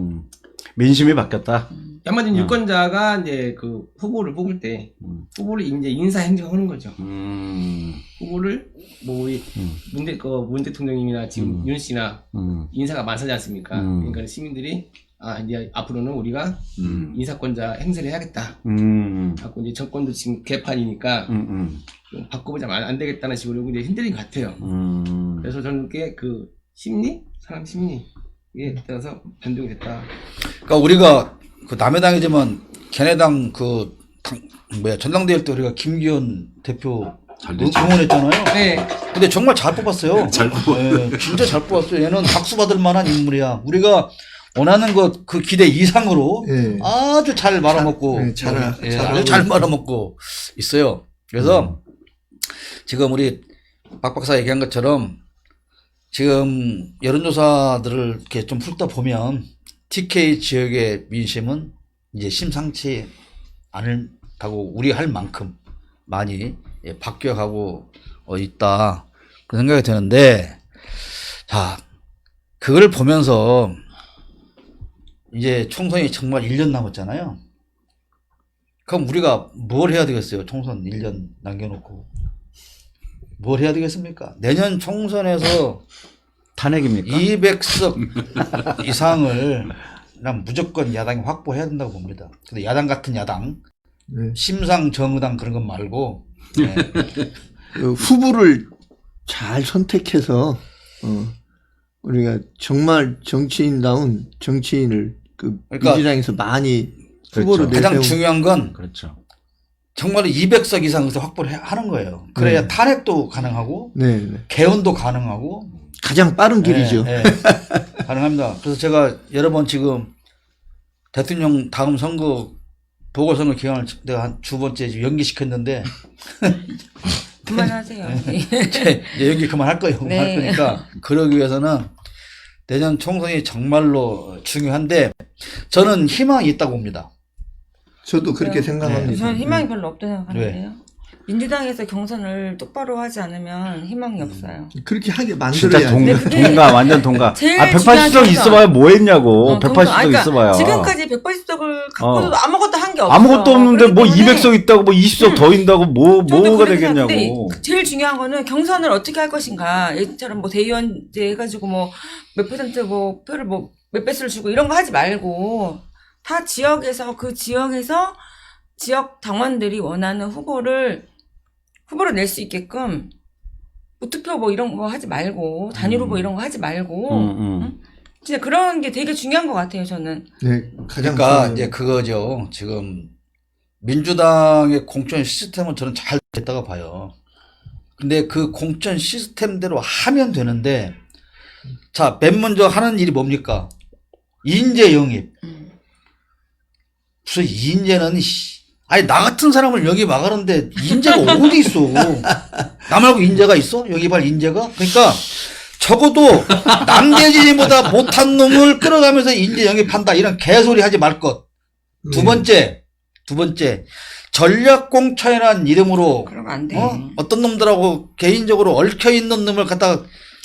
민심이 바뀌었다. 한마디로 유권자가 이제 그 후보를 뽑을 때 후보를 이제 인사 행정하는 거죠. 후보를 뭐 우리 문 대통령님이나 지금 윤 씨나 인사가 많지 않습니까? 그러니까 시민들이 이제 앞으로는 우리가 인사권자 행사를 해야겠다. 하고 이제 정권도 지금 개판이니까 좀 바꿔보자 안 되겠다는 식으로 이제 흔들린 것 같아요. 그래서 저는 그 심리, 사람 심리에 따라서 변동이 됐다. 그러니까 우리가 그 남의 당이지만 걔네당 전당대회 때 우리가 김기현 대표 잘 됐죠. 응원했잖아요. 네. 근데 정말 잘 뽑았어요. 잘 네, 진짜 잘 뽑았어요. 얘는 박수 받을 만한 인물이야. 우리가 원하는 그 기대 이상으로 예. 아주 잘 말아먹고, 아주 잘 말아먹고 있어요. 그래서 지금 우리 박 박사 얘기한 것처럼 지금 여론조사들을 이렇게 좀 훑어보면 TK 지역의 민심은 이제 심상치 않다고 우리 할 만큼 많이 바뀌어가고 있다. 그런 생각이 드는데, 자, 그걸 보면서 이제 총선이 정말 1년 남았잖아요. 그럼 우리가 뭘 해야 되겠어요? 총선 1년 남겨놓고. 뭘 해야 되겠습니까? 내년 총선에서 탄핵입니까? 200석 이상을 난 무조건 야당이 확보해야 된다고 봅니다. 근데 야당 같은 야당, 네. 심상정의당 그런 건 말고, 네. 그 후보를 잘 선택해서 우리가 정말 정치인다운 정치인을 그러니까 민주당에서 많이 후보로 그렇죠. 가장 내세우고 중요한 건 그렇죠. 정말 200석 이상에서 확보를 하는 거예요. 그래야 탄핵도 가능하고, 네. 개헌도 가능하고, 가장 빠른 길이죠. 네, 가능합니다. 그래서 제가 여러 번 지금 대통령 다음 선거 보궐선거 기간을 내가 한 두 번째 지금 연기시켰는데 그만하세요. 이제 연기 그만할 거예요. 그만할 네. 거니까 그러기 위해서는 내년 총선이 정말로 중요한데 저는 희망이 있다고 봅니다. 저도 그렇게 네. 생각합니다. 저는 희망이 별로 없다고 생각하는데요. 민주당에서 경선을 똑바로 하지 않으면 희망이 없어요. 그렇게 하게 진짜 만들어야 근데 그게 동감, 완전 동감. 제일 180석 중요한 있어봐야 뭐 했냐고. 그러니까 180석 있어봐야. 지금까지 180석을 갖고도 아무것도 한 게 없어. 아무것도 없는데 뭐 그렇기 때문에 200석 있다고 뭐 20석 더 있다고 저도 뭐가 그렇게 되겠냐고. 생각하는데 제일 중요한 거는 경선을 어떻게 할 것인가. 예전처럼 뭐 대의원제 해가지고 뭐 몇 퍼센트 뭐 표를 뭐 몇 배수를 주고 이런 거 하지 말고 다 지역에서 그 지역에서 지역 당원들이 원하는 후보를 낼 수 있게끔 무투표 뭐 이런 거 하지 말고 단일 후보 이런 거 하지 말고 응? 진짜 그런 게 되게 중요한 것 같아요 저는. 네, 가장 그러니까 중요한 이제 그거죠. 지금 민주당의 공천 시스템은 저는 잘 됐다고 봐요. 근데 그 공천 시스템대로 하면 되는데 자, 맨 먼저 하는 일이 뭡니까? 인재 영입. 무슨 인재는 아니 나 같은 사람을 영입하는데 인재가 어디 있어? 나 말고 인재가 있어? 영입할 인재가? 그러니까 적어도 남재진보다 못한 놈을 끌어가면서 인재 영입한다 이런 개소리 하지 말 것. 두 번째 전략공천이라는 이름으로 그런 거 안 돼. 어떤 놈들하고 개인적으로 얽혀 있는 놈을 갖다가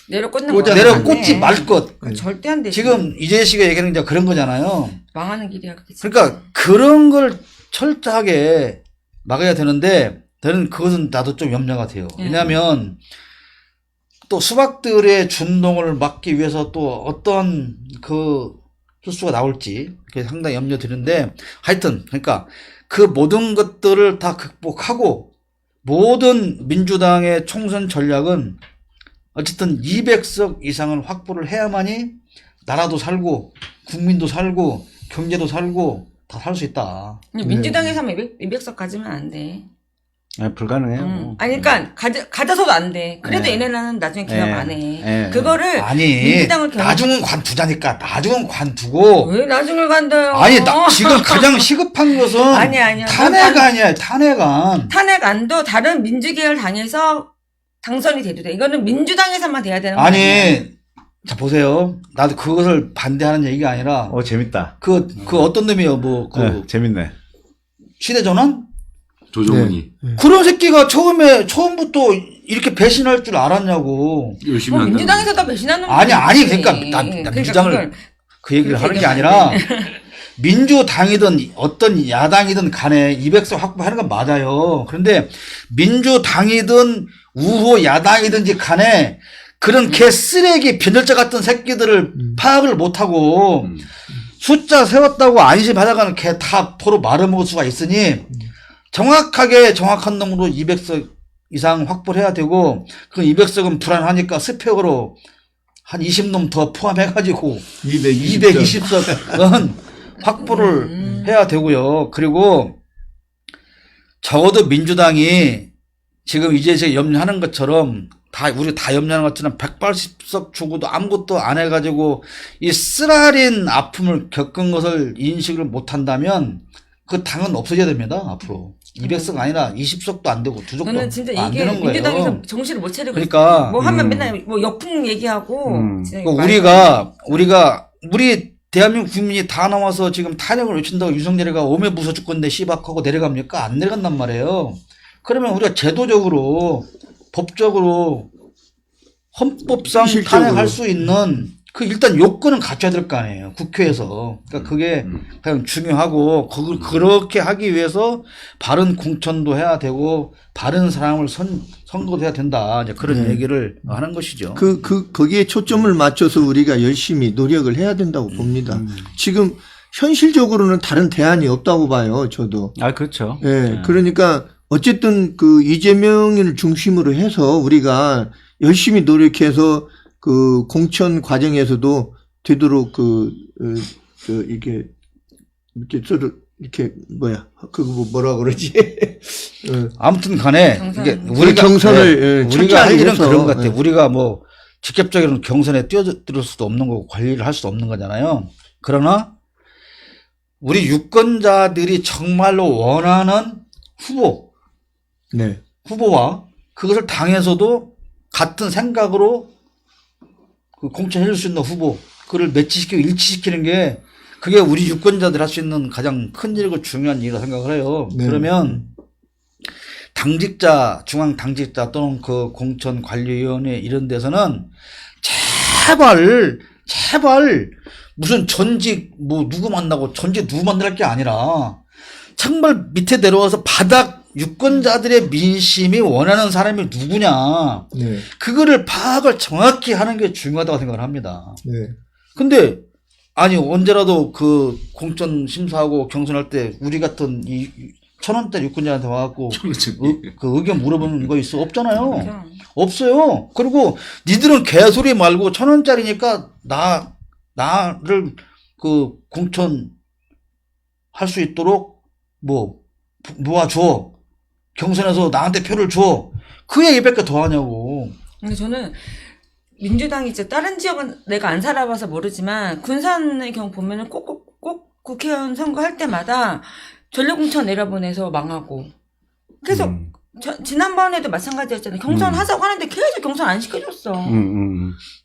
내려 꽂는 거 내려 꽂지 말 것. 절대 안 돼. 지금 이재희 씨가 얘기하는 게 그런 거잖아요. 망하는 길이야 그게. 진짜. 그러니까 그런 걸 철저하게 막아야 되는데 저는 그것은 나도 좀 염려가 돼요. 예. 왜냐하면 또 수박들의 준동을 막기 위해서 또 어떤 그 실수가 나올지 그게 상당히 염려 드는데 하여튼 그러니까 그 모든 것들을 다 극복하고 모든 민주당의 총선 전략은 어쨌든 200석 이상을 확보를 해야만이 나라도 살고 국민도 살고 경제도 살고 다 살 수 있다. 근데 민주당에서 하면 200석 가지면 안 돼. 아니, 불가능해요. 아니, 그러니까 가져서도 안 돼. 그래도 네. 얘네는 나중에 개혁 네. 안 해. 네. 그거를 아니 민주당을 개혁. 나중은 관두자니까 나중은 관두고 왜 나중을 간다요? 아니 지금 가장 시급한 것은 아니야. 탄핵안이야 탄핵안. 탄핵안도 다른 민주계열 당에서 당선이 돼도 돼. 이거는 민주당에서만 돼야 되는 거 아니야? 아니 자 보세요. 나도 그것을 반대하는 얘기가 아니라 재밌다. 그 어떤 놈이요 네, 재밌네. 시대전환 조정훈이 그런 새끼가 처음부터 이렇게 배신할 줄 알았냐고. 열심히 뭐 한다. 민주당에서도 배신하는 아니 거지. 그러니까 나 그러니까 민주당을 그걸 그 얘기를 그렇게 하는 게 얘기하면 아니라 안 돼. 민주당이든 어떤 야당이든 간에 200석 확보하는 건 맞아요. 그런데 민주당이든 우호 야당이든지 간에 그런 개쓰레기 변절자 같은 새끼들을 파악을 못하고 숫자 세웠다고 안심하다가는 걔 다 포로 말아먹을 수가 있으니 정확한 놈으로 200석 이상 확보를 해야 되고 그 200석은 불안하니까 스펙으로 한 20놈 더 포함해가지고 220석은 확보를 해야 되고요. 그리고 적어도 민주당이 지금 이제 제가 염려하는 것처럼 우리 다 염려하는 것처럼 180석 주고도 아무것도 안 해가지고 이 쓰라린 아픔을 겪은 것을 인식을 못한다면 그 당은 없어져야 됩니다. 앞으로 200석 아니라 20석도 안 되고 2석도 저는 진짜 안 이게 되는 거예요. 민주당에서 정신을 못 차리고 그러니까 있어요. 뭐 하면 맨날 뭐 역풍 얘기하고 진짜 우리가 우리 대한민국 국민이 다 나와서 지금 탄핵을 외친다고 윤석열이가 오면 무서 죽건데 씨박하고 내려갑니까? 안 내려간단 말이에요. 그러면 우리가 제도적으로 법적으로 헌법상 실질적으로. 탄핵할 수 있는 그 일단 요건은 갖춰야 될 거 아니에요. 국회에서. 그러니까 그게 가장 중요하고 그걸 그렇게 하기 위해서 바른 공천도 해야 되고 바른 사람을 선거도 해야 된다. 이제 그런 얘기를 하는 것이죠. 거기에 초점을 맞춰서 우리가 열심히 노력을 해야 된다고 봅니다. 지금 현실적으로는 다른 대안이 없다고 봐요, 저도. 그렇죠. 예, 그러니까 어쨌든 그 이재명을 중심으로 해서 우리가 열심히 노력해서 그 공천 과정에서도 되도록 이게 서로 이렇게 뭐라 그러지? 아무튼 간에 경선. 이게 경선을 우리가 할 일은 철저하게 그런 것 해서, 같아요. 우리가 뭐 직접적으로는 경선에 뛰어들 수도 없는 거고 관리를 할 수도 없는 거잖아요. 그러나 우리 유권자들이 정말로 원하는 후보와 그것을 당에서도 같은 생각으로 그 공천해줄 수 있는 후보 그를 매치시키고 일치시키는 게 그게 우리 유권자들 할 수 있는 가장 큰 일이고 중요한 일이라고 생각을 해요. 그러면 당직자, 중앙 당직자 또는 그 공천관리위원회 이런 데서는 제발 무슨 전직 누구 만나고 전직 누구 만날 게 아니라 정말 밑에 내려와서 바닥 유권자들의 민심이 원하는 사람이 누구냐. 그거를 파악을 정확히 하는 게 중요하다고 생각을 합니다. 근데 아니 언제라도 그 공천 심사하고 경선할 때 우리 같은 이 1,000원짜리 유권자한테 와갖고 그 의견 물어보는 거 있어? 없잖아요. 없어요. 그리고 니들은 개소리 말고 1,000원짜리니까 나를 그 공천 할 수 있도록 모아줘. 경선에서 나한테 표를 줘. 그 얘기밖에 더 하냐고. 근데 저는 민주당이 이제 다른 지역은 내가 안 살아봐서 모르지만 군산의 경우 보면은 꼭 국회의원 선거할 때마다 전략공천 내려보내서 망하고 계속 지난번에도 마찬가지였잖아요. 경선 하자고 하는데 계속 경선 안 시켜줬어.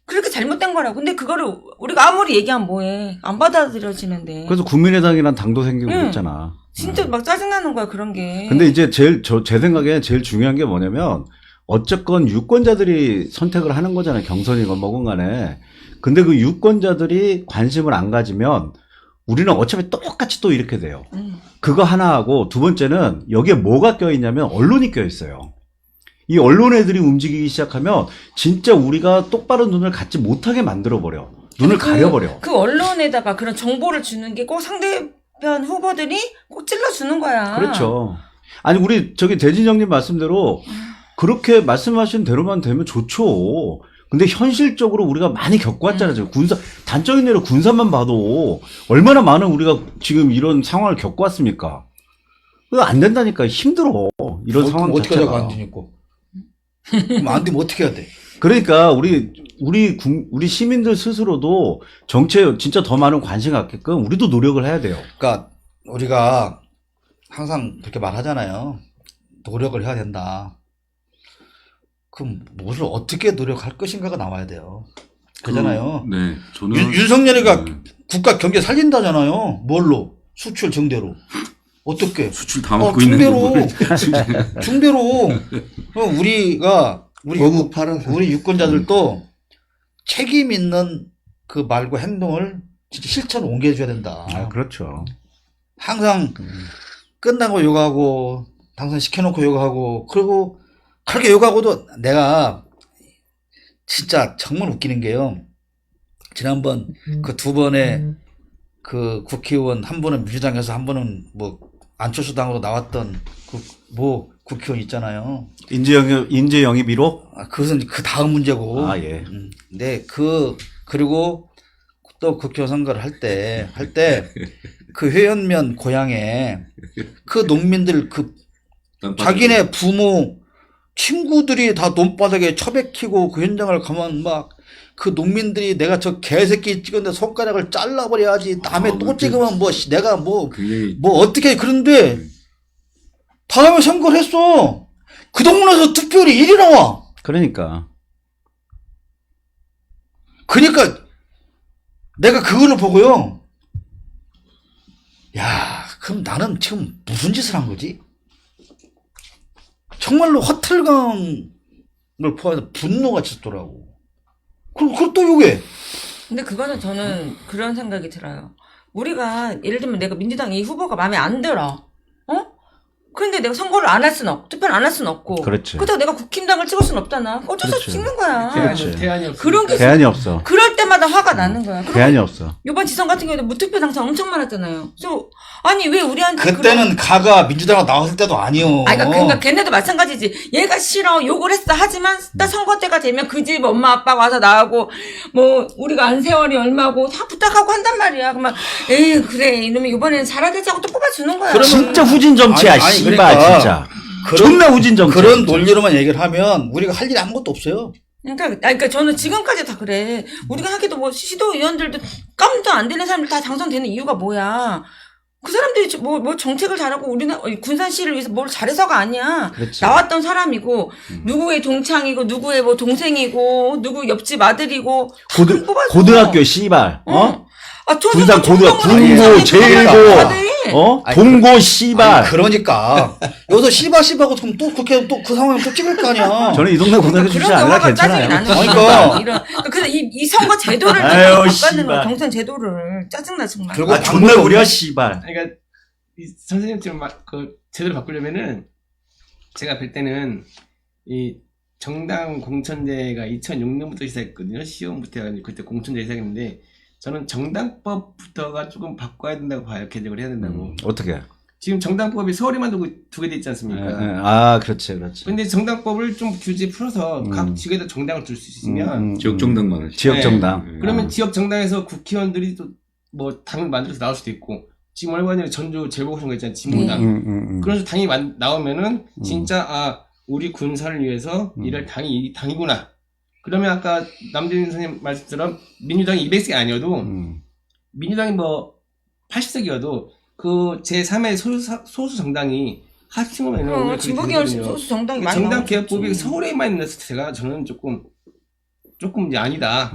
그렇게 잘못된 거라고. 근데 그거를 우리가 아무리 얘기하면 뭐해. 안 받아들여지는데. 그래서 국민의당이란 당도 생기고 그랬잖아. 진짜 막 짜증나는 거야, 그런 게. 근데 이제 제 생각에 제일 중요한 게 뭐냐면, 어쨌건 유권자들이 선택을 하는 거잖아요. 경선이건 뭐건 간에. 근데 그 유권자들이 관심을 안 가지면, 우리는 어차피 똑같이 또 이렇게 돼요. 그거 하나 하고 두 번째는 여기에 뭐가 껴있냐면 언론이 껴있어요. 이 언론 애들이 움직이기 시작하면 진짜 우리가 똑바른 눈을 갖지 못하게 만들어버려. 눈을 가려버려. 그 언론에다가 그런 정보를 주는 게 꼭 상대편 후보들이 꼭 찔러주는 거야. 그렇죠. 아니 우리 저기 대진영님 말씀대로 그렇게 말씀하신 대로만 되면 좋죠. 근데 현실적으로 우리가 많이 겪어왔잖아요. 지금 군사 단적인 예로 군사만 봐도 얼마나 많은 우리가 지금 이런 상황을 겪어왔습니까? 그거 안 된다니까. 힘들어. 이런 상황 어떻게 자체가. 하자고 안 되니까. 그럼 안 되면 어떻게 해야 돼? 그러니까 우리 시민들 스스로도 정치에 진짜 더 많은 관심 갖게끔 우리도 노력을 해야 돼요. 그러니까 우리가 항상 그렇게 말하잖아요. 노력을 해야 된다. 그럼 무엇을 어떻게 노력할 것인가가 나와야 돼요. 그잖아요. 네, 저는 윤석열이가 네. 국가 경제 살린다잖아요. 뭘로? 수출 증대로. 어떻게? 수출 다 먹고 있는 중대로. 우리가 거국 팔아서. 우리 유권자들도 책임 있는 그 말과 행동을 진짜 실천으로 옮겨줘야 된다. 아, 그렇죠. 항상 끝나고 욕하고 당선 시켜놓고 욕하고 그리고 그렇게 욕하고도 내가 진짜 정말 웃기는 게요. 지난번 그 두 번의 그 국회의원 한 분은 민주당에서 한 분은 뭐 안철수 당으로 나왔던 그 뭐 국회의원 있잖아요. 인재 영입 1호? 아, 그것은 그 다음 문제고. 아, 예. 네, 그리고 또 국회의원 선거를 할 때 그 회원면 고향에 그 농민들 그 자기네 부모 친구들이 다 논바닥에 처박히고 그 현장을 가면 막 그 농민들이 내가 저 개새끼 찍었는데 손가락을 잘라버려야지 다음에 또 찍으면 뭐 내가 뭐 어떻게 그런데 다음에 선거를 했어. 그 동네에서 투표율이 1위 나와. 그러니까 내가 그거를 보고요. 야, 그럼 나는 지금 무슨 짓을 한 거지? 정말로 허탈감을 포함해서 분노가 짙더라고. 그걸 또 욕해. 근데 그거는 저는 그런 생각이 들어요. 우리가 예를 들면 내가 민주당 이 후보가 마음에 안 들어. 그런데 내가 선거를 안 할 수는 없고 투표를 안 할 수는 없고. 그렇지. 그렇다고 내가 국힘당을 찍을 수는 없잖아. 어쩔 수 없이 그렇지. 찍는 거야. 그렇지. 대안이 없어. 그런 게 대안이 없어. 그럴 때마다 화가 나는 거야. 대안이 없어. 이번 지선 같은 경우에도 무투표 당선 엄청 많았잖아요. 그래서 아니 왜 우리한테 그때는 가가 민주당으로 나왔을 때도 아니요. 그러니까 걔네도 마찬가지지. 얘가 싫어 욕을 했어. 하지만 딱 선거 때가 되면 그 집 엄마 아빠가 와서 나하고 뭐 우리가 안세월이 얼마고 다 부탁하고 한단 말이야. 그러면 에이 그래 이놈이 이번에는 잘하겠지 하고 또 뽑아주는 거야. 진짜 후진 정치야, 아니, 씨발 그러니까 진짜. 존나 후진 정치. 그런 논리로만 얘기를 하면 우리가 할 일이 아무것도 없어요. 그러니까 저는 지금까지 다 그래. 우리가 하기도 뭐 시도의원들도 깜도 안 되는 사람들 다 당선되는 이유가 뭐야? 그 사람들이 뭐 정책을 잘하고 우리는 군산시를 위해서 뭘 잘해서가 아니야. 그렇지. 나왔던 사람이고 누구의 동창이고 누구의 뭐 동생이고 누구 옆집 아들이고 뽑아줘. 고등학교 씨발. 군산 고등학교 군고 제일고 동고 씨발. 그러니까 여기서 씨바하고 그럼 또 그렇게 또 그 상황에 또 찍을 거 아니야. 저는 이 동네 고등학교 출신 아니라 괜찮아요. 그러니까. 그래서 이 선거 제도를 아유, 바꾸는 씨발. 거야. 경선 제도를 짜증나 정말. 결국 존나 우려 씨발. 그러니까 이 선생님처럼 그 제대로 바꾸려면은 제가 볼 때는 이 정당 공천제가 2006년부터 시작했거든요. 시험부터 해가지고 그때 공천제 시작했는데 저는 정당법부터가 조금 바꿔야 된다고 봐요. 개정을 해야 된다고. 어떻게? 지금 정당법이 서울에만 두게 돼 있지 않습니까? 아, 그렇지. 근데 정당법을 좀 규제 풀어서 각 지역에다 정당을 둘 수 있으면 지역 정당만 하시죠. 지역 네. 정당. 그러면 지역 정당에서 국회의원들이 또 뭐 당을 만들어서 나올 수도 있고 지금 얼마 전에 전주 재보궐선거 있잖아요. 진보당. 그런 식으로 당이 나오면은 진짜 우리 군사를 위해서 일할 당이 이 당이구나. 그러면 아까 남재민 선생님 말씀처럼 민주당이 200석이 아니어도 민주당이 뭐 80석이어도 그 제3의 소수 정당이 합치면 진보계열 소수 정당이 많이 정당 개혁법이 서울에만 있는 자체가 저는 조금 이제 아니다.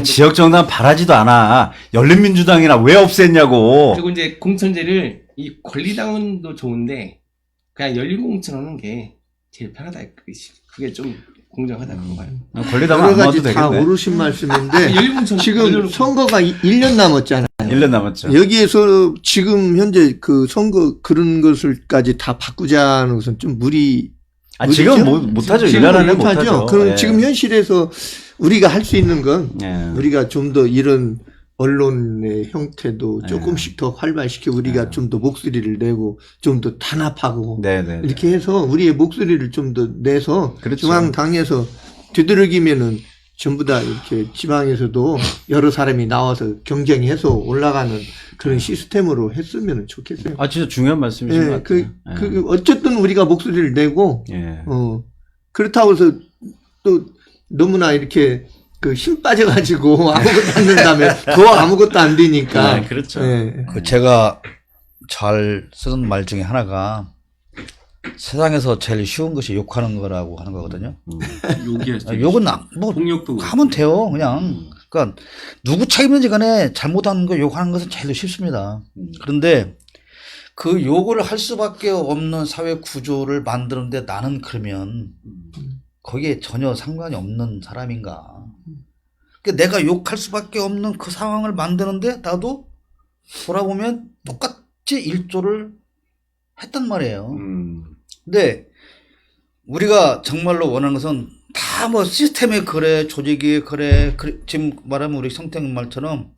지역 정당 바라지도 않아. 열린민주당이나 왜 없앴냐고. 그리고 이제 공천제를 이 권리당원도 좋은데 그냥 열린공천하는 게 제일 편하다. 그게 좀 공정하다 그런 거예요. 권리당은 여러 안 넣어도 가지 다 되겠네. 옳으신 말씀인데 열린공천 지금 선거가 1년 남았잖아요. 1년 남았죠. 여기에서 지금 현재 그 선거 그런 것을까지 다 바꾸자는 것은 좀 무리. 지금 못하죠. 지금 1년 안에 못하죠. 못하죠. 그럼 예. 지금 현실에서 우리가 할 수 있는 건 예. 우리가 좀 더 이런 언론의 형태도 네. 조금씩 더 활발시켜 우리가 좀 더 목소리를 내고 좀 더 단합하고 네네. 이렇게 해서 우리의 목소리를 좀 더 내서 그렇죠. 중앙당에서 되도록이면은 전부 다 이렇게 지방에서도 여러 사람이 나와서 경쟁해서 올라가는 그런 시스템으로 했으면 좋겠어요. 진짜 중요한 말씀이신 것 같아요. 어쨌든 우리가 목소리를 내고, 예. 그렇다고 해서 또 너무나 이렇게 그 힘 빠져가지고 아무것도 안 된다면 더 아무것도 안 되니까. 네, 그렇죠. 예. 제가 잘 쓰는 말 중에 하나가 세상에서 제일 쉬운 것이 욕하는 거라고 하는 거거든요. 욕은 뭐 폭력도 하면 돼요, 그냥. 그러니까 누구 책임인지 간에 잘못한 거 욕하는 것은 제일 쉽습니다. 그런데 그 욕을 할 수밖에 없는 사회 구조를 만드는데 나는 그러면 거기에 전혀 상관이 없는 사람인가? 그러니까 내가 욕할 수밖에 없는 그 상황을 만드는데 나도 돌아보면 똑같이 일조를 했단 말이에요. 근데 우리가 정말로 원하는 것은 다 뭐 시스템이 그래, 조직이 그래, 지금 말하면 우리 성태형 말처럼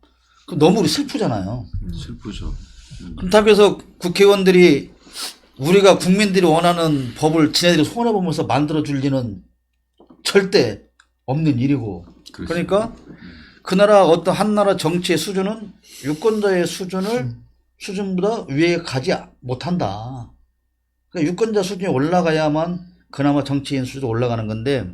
너무 우리 슬프잖아요. 슬프죠. 그렇다고 국회의원들이 우리가 국민들이 원하는 법을 지네들이 손해보면서 만들어줄 리는 절대 없는 일이고. 그러니까 그 나라 어떤 한 나라 정치의 수준은 유권자의 수준보다 위에 가지 못한다. 그러니까 유권자 수준이 올라가야만 그나마 정치인 수준이 올라가는 건데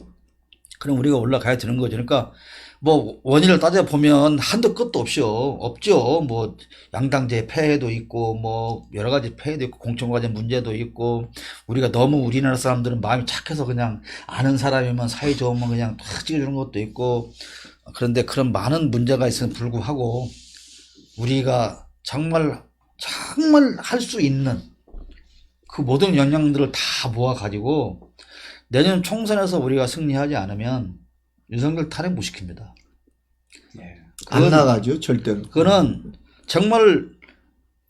그럼 우리가 올라가야 되는 거죠. 그러니까 뭐 원인을 따져보면 한도 끝도 없죠. 뭐 양당제 폐해도 있고 뭐 여러 가지 폐해도 있고 공천과제 문제도 있고 우리가 너무 우리나라 사람들은 마음이 착해서 그냥 아는 사람이면 사이 좋으면 그냥 탁 찍어주는 것도 있고 그런데 그런 많은 문제가 있음에도 불구하고 우리가 정말 할 수 있는 그 모든 역량들을 다 모아가지고 내년 총선에서 우리가 승리하지 않으면 윤석열 탄핵 못 시킵니다. 안 나가죠, 절대로. 그거는 정말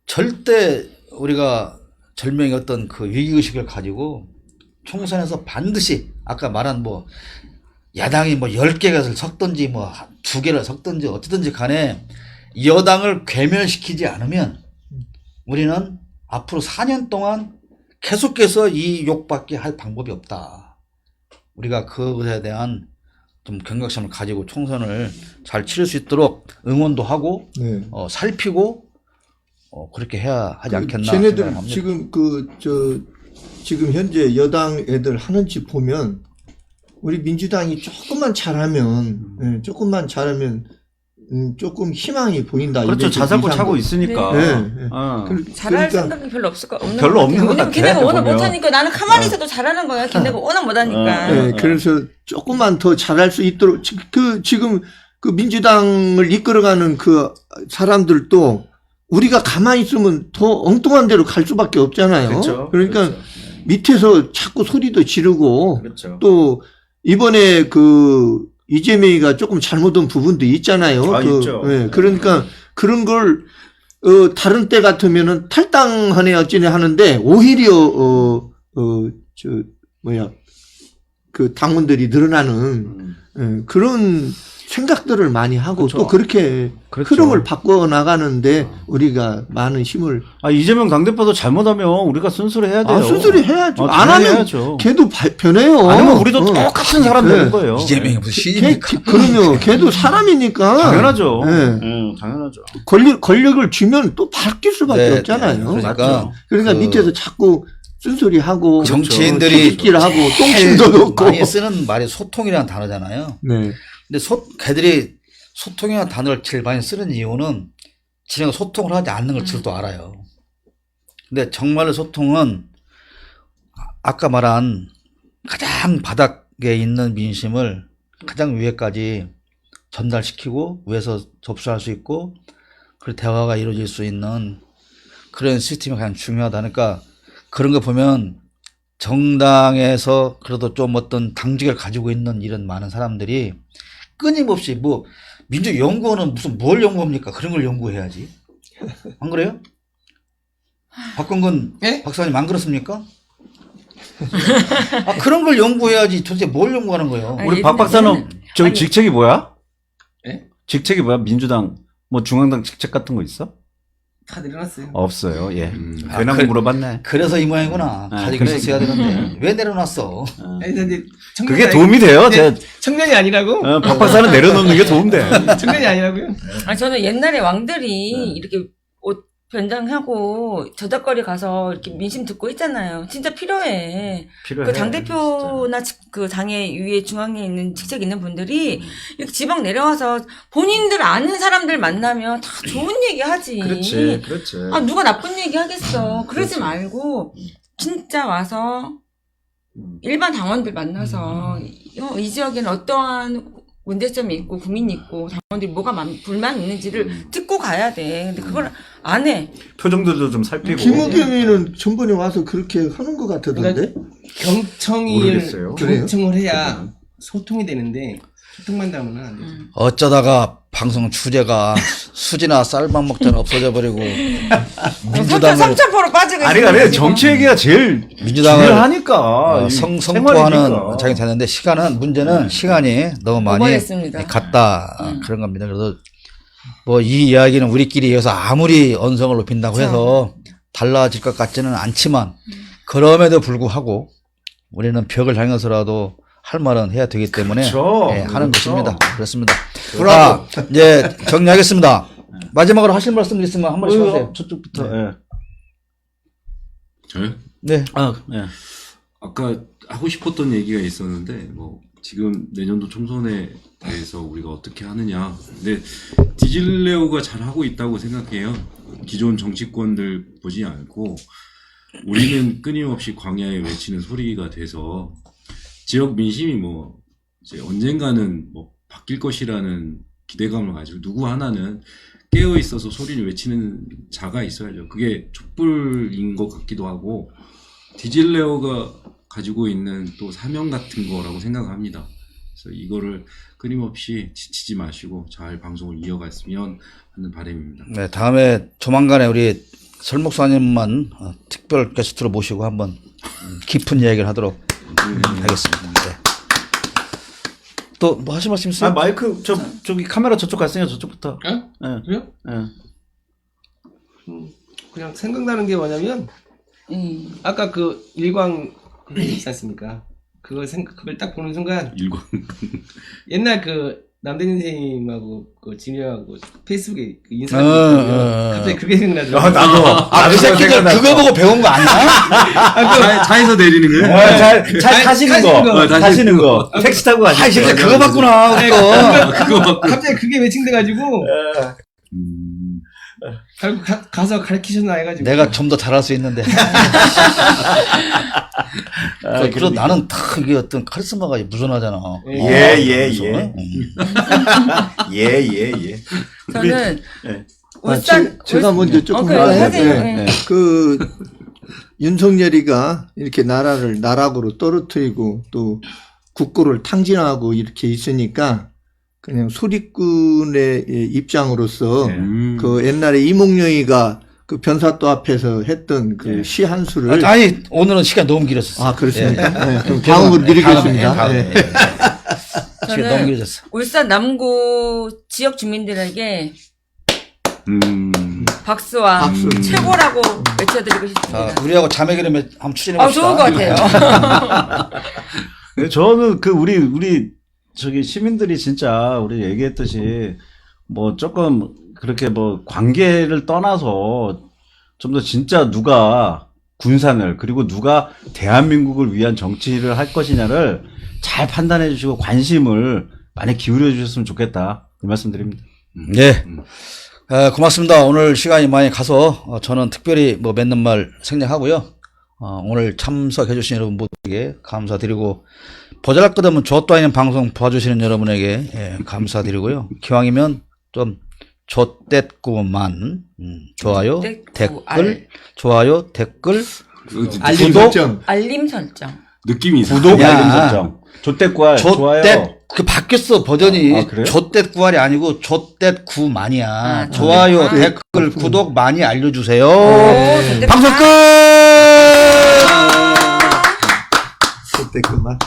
절대 우리가 절명의 어떤 그 위기의식을 가지고 총선에서 반드시 아까 말한 뭐 야당이 뭐 10개를 섞든지 뭐 2개를 섞든지 어쨌든지 간에 여당을 괴멸시키지 않으면 우리는 앞으로 4년 동안 계속해서 이 욕밖에 할 방법이 없다. 우리가 그것에 대한 좀 경각심을 가지고 총선을 잘 치를 수 있도록 응원도 하고 살피고 그렇게 해야 하지 않겠나 쟤네들 생각합니다. 지금 지금 현재 여당 애들 하는지 보면 우리 민주당이 조금만 잘하면 조금 희망이 보인다. 그렇죠. 자살골 차고 있으니까. 잘할 그러니까 생각이 별로 없을 거 없는 별로 것 없는 같아요. 것 왜냐면 같아, 걔네가 워낙 보면. 못하니까 나는 가만히 있어도 잘하는 거야. 걔네가 워낙 못하니까. 그래서 조금만 더 잘할 수 있도록 지금 그 민주당을 이끌어가는 그 사람들도 우리가 가만히 있으면 더 엉뚱한 데로 갈 수밖에 없잖아요. 그렇죠. 그러니까 그렇죠. 밑에서 자꾸 소리도 지르고 그렇죠. 또 이번에 그 이재명이가 조금 잘못한 부분도 있잖아요. 있죠. 그러니까 그런 걸 다른 때 같으면은 탈당하네 어찌네 하는데 오히려 그 당원들이 늘어나는 그런 생각들을 많이 하고 그렇죠. 또 그렇게 그렇죠. 흐름을 바꿔 나가는데 우리가 많은 힘을 이재명 당대표도 잘못하면 우리가 순수히 해야 돼요. 순수히 해야죠. 안 하면 해야죠. 걔도 변해요. 아니면 우리도 똑같은 사람 되는 거예요. 이재명이 무슨 신입니까? 그러면 걔도 사람이니까 당연하죠. 네. 당연하죠. 권력을 주면 또 바뀔 수밖에 네, 없잖아요. 그러니까 맞죠. 그러니까 그 밑에서 자꾸 쓴소리하고 정치인들이 를 하고 똥심도 넣고 많이 쓰는 말이 소통이라는 단어잖아요. 네. 근데 걔들이 소통이라는 단어를 제일 많이 쓰는 이유는 지네가 소통을 하지 않는 걸 줄도 알아요. 근데 정말로 소통은 아까 말한 가장 바닥에 있는 민심을 가장 위에까지 전달시키고 위에서 접수할 수 있고 그리고 대화가 이루어질 수 있는 그런 시스템이 가장 중요하다. 그러니까 그런 거 보면 정당에서 그래도 좀 어떤 당직을 가지고 있는 이런 많은 사람들이 끊임없이 뭐 민주연구원은 무슨 뭘 연구합니까? 그런 걸 연구해야지. 안 그래요? 박건근 예? 박사님 안 그렇습니까? 아, 그런 걸 연구해야지. 도대체 뭘 연구하는 거예요? 우리 박 박사는 저 아니. 직책이 뭐야? 예? 직책이 뭐야? 민주당 뭐 중앙당 직책 같은 거 있어? 다 내려놨어요. 없어요. 예. 아, 괜한 그래. 물어봤네. 그래서 이 모양이구나. 가지고 그래. 있었어야 되는데. 왜 내려놨어? 아니, 근데 그게 도움이 돼요. 제가 청년이 아니라고? 박 박사는 내려놓는 게 도움돼. 청년이 아니라고요? 아니, 저는 옛날에 왕들이 이렇게 옷 변장하고 저작거리 가서 이렇게 민심 듣고 있잖아요. 진짜 필요해. 필요해. 그 당대표나 그 당의 위에 중앙에 있는 직책 있는 분들이 이렇게 지방 내려와서 본인들 아는 사람들 만나면 다 좋은 얘기 하지. 그렇지. 그렇지. 아, 누가 나쁜 얘기 하겠어. 그러지 말고, 진짜 와서, 일반 당원들 만나서, 이 지역에는 어떠한 문제점이 있고, 고민이 있고, 당원들이 뭐가 불만 있는지를 듣고 가야 돼. 근데 그걸 안 해. 표정들도 좀 살피고. 김우겸이는 전번에 와서 그렇게 하는 것 같던데. 모르겠어요. 경청을 해야 소통이 되는데, 소통만 하면 안 되죠. 어쩌다가 방송 주제가 수지나 쌀밥 먹자는 없어져 버리고 민주당을 3,000% 빠지고 아니, 있어요, 아니, 지금. 정치 얘기가 제일 민주당을 중요하니까. 성토하는 생활이니까. 장이 됐는데 문제는 시간이 너무 많이 오버했습니다. 갔다 그런 겁니다. 그래서 뭐 이 이야기는 우리끼리 여기서 아무리 언성을 높인다고 해서 달라질 것 같지는 않지만 그럼에도 불구하고 우리는 벽을 향해서라도 할 말은 해야 되기 때문에 그렇죠. 예, 하는 그렇죠. 것입니다. 그렇습니다. 자, 이제 정리하겠습니다. 마지막으로 하실 말씀 있으면 한 번씩 하세요. 저쪽부터. 네. 예. 저요? 네. 예. 아까 하고 싶었던 얘기가 있었는데 뭐 지금 내년도 총선에 대해서 우리가 어떻게 하느냐. 근데 디질레오가 잘 하고 있다고 생각해요. 기존 정치권들 보지 않고 우리는 끊임없이 광야에 외치는 소리가 돼서 지역 민심이 뭐 이제 언젠가는 뭐 바뀔 것이라는 기대감을 가지고 누구 하나는 깨어 있어서 소리를 외치는 자가 있어야죠. 그게 촛불인 것 같기도 하고 디질레오가 가지고 있는 또 사명 같은 거라고 생각합니다. 그래서 이거를 끊임없이 지치지 마시고 잘 방송을 이어갔으면 하는 바람입니다. 네, 다음에 조만간에 우리 설 목사님만 특별 게스트로 모시고 한번 깊은 이야기를 하도록 하겠습니다. 네. 또 뭐 하실 말씀 있어요? 아, 마이크, 저기 카메라 저쪽 갔으니까 저쪽부터. 어? 예. 그래요? 예. 그냥 생각나는 게 뭐냐면, 아까 그 일광 있지 않습니까? 그걸 딱 보는 순간, 일광. 옛날 그 남대인 선생님하고 그 진영하고 페이스북에 그 인사하고 갑자기 그게 생각나더라고요. 나도. 그 새끼들 그거 보고 배운 거 아니야? 차에서 내리는 거예요? 잘 타시는 거. 타시는 거. 택시 타고 가시는 아, 이 새끼 그거 봤구나. 그거. 그거 막 갑자기 그게 매칭돼가지고 가서 가르치셨나 해가지고 내가 좀 더 잘할 수 있는데. 그래서 나는 다 이게 어떤 카리스마가 무존하잖아. 예. 저는 예. 제가 먼저 조금 그래, 말해야 하세요. 돼. 네. 그 윤석열이가 이렇게 나라를 나락으로 떨어뜨리고 또 국고를 탕진하고 이렇게 있으니까 그냥 소리꾼의 입장으로서 그 옛날에 이몽룡이가 그 변사또 앞에서 했던 그 시 한 수를 아니, 오늘은 시간 너무 길었어. 아 그렇습니까? 네, 그럼 다음으로 미루겠습니다. 네. 시간 너무 저는 길어졌어. 울산 남구 지역 주민들에게 박수와 박수. 최고라고 외쳐드리고 싶습니다. 자, 우리하고 자매기름 한번 추진해 아, 봅시다. 좋은 것 같아요. 저는 그 우리 저기 시민들이 진짜 우리 얘기했듯이 뭐 조금 그렇게 뭐 관계를 떠나서 좀 더 진짜 누가 군산을 그리고 누가 대한민국을 위한 정치를 할 것이냐를 잘 판단해 주시고 관심을 많이 기울여 주셨으면 좋겠다. 이 말씀 드립니다. 네. 고맙습니다. 오늘 시간이 많이 가서 저는 특별히 뭐 맺는 말 생략하고요. 오늘 참석해 주신 여러분 모두에게 감사드리고 보잘것없는 좆도 아닌 방송 봐주시는 여러분에게 감사드리고요. 기왕이면 좀 좆됐구만 좋아요, 댓글, 좋아요, 댓글, 알림 구독, 설정. 알림 설정. 느낌이 이상. 구독, 야. 알림 설정. 좋댓글, 좋아요. 그 바뀌었어 버전이. 아, 그래요? 좆댓 구할이 아니고 좆댓 구만이야. 아, 좋아요, 아. 댓글, 구독 많이 알려주세요. 오, 좋겠다. 방송 끝. 그때 그만.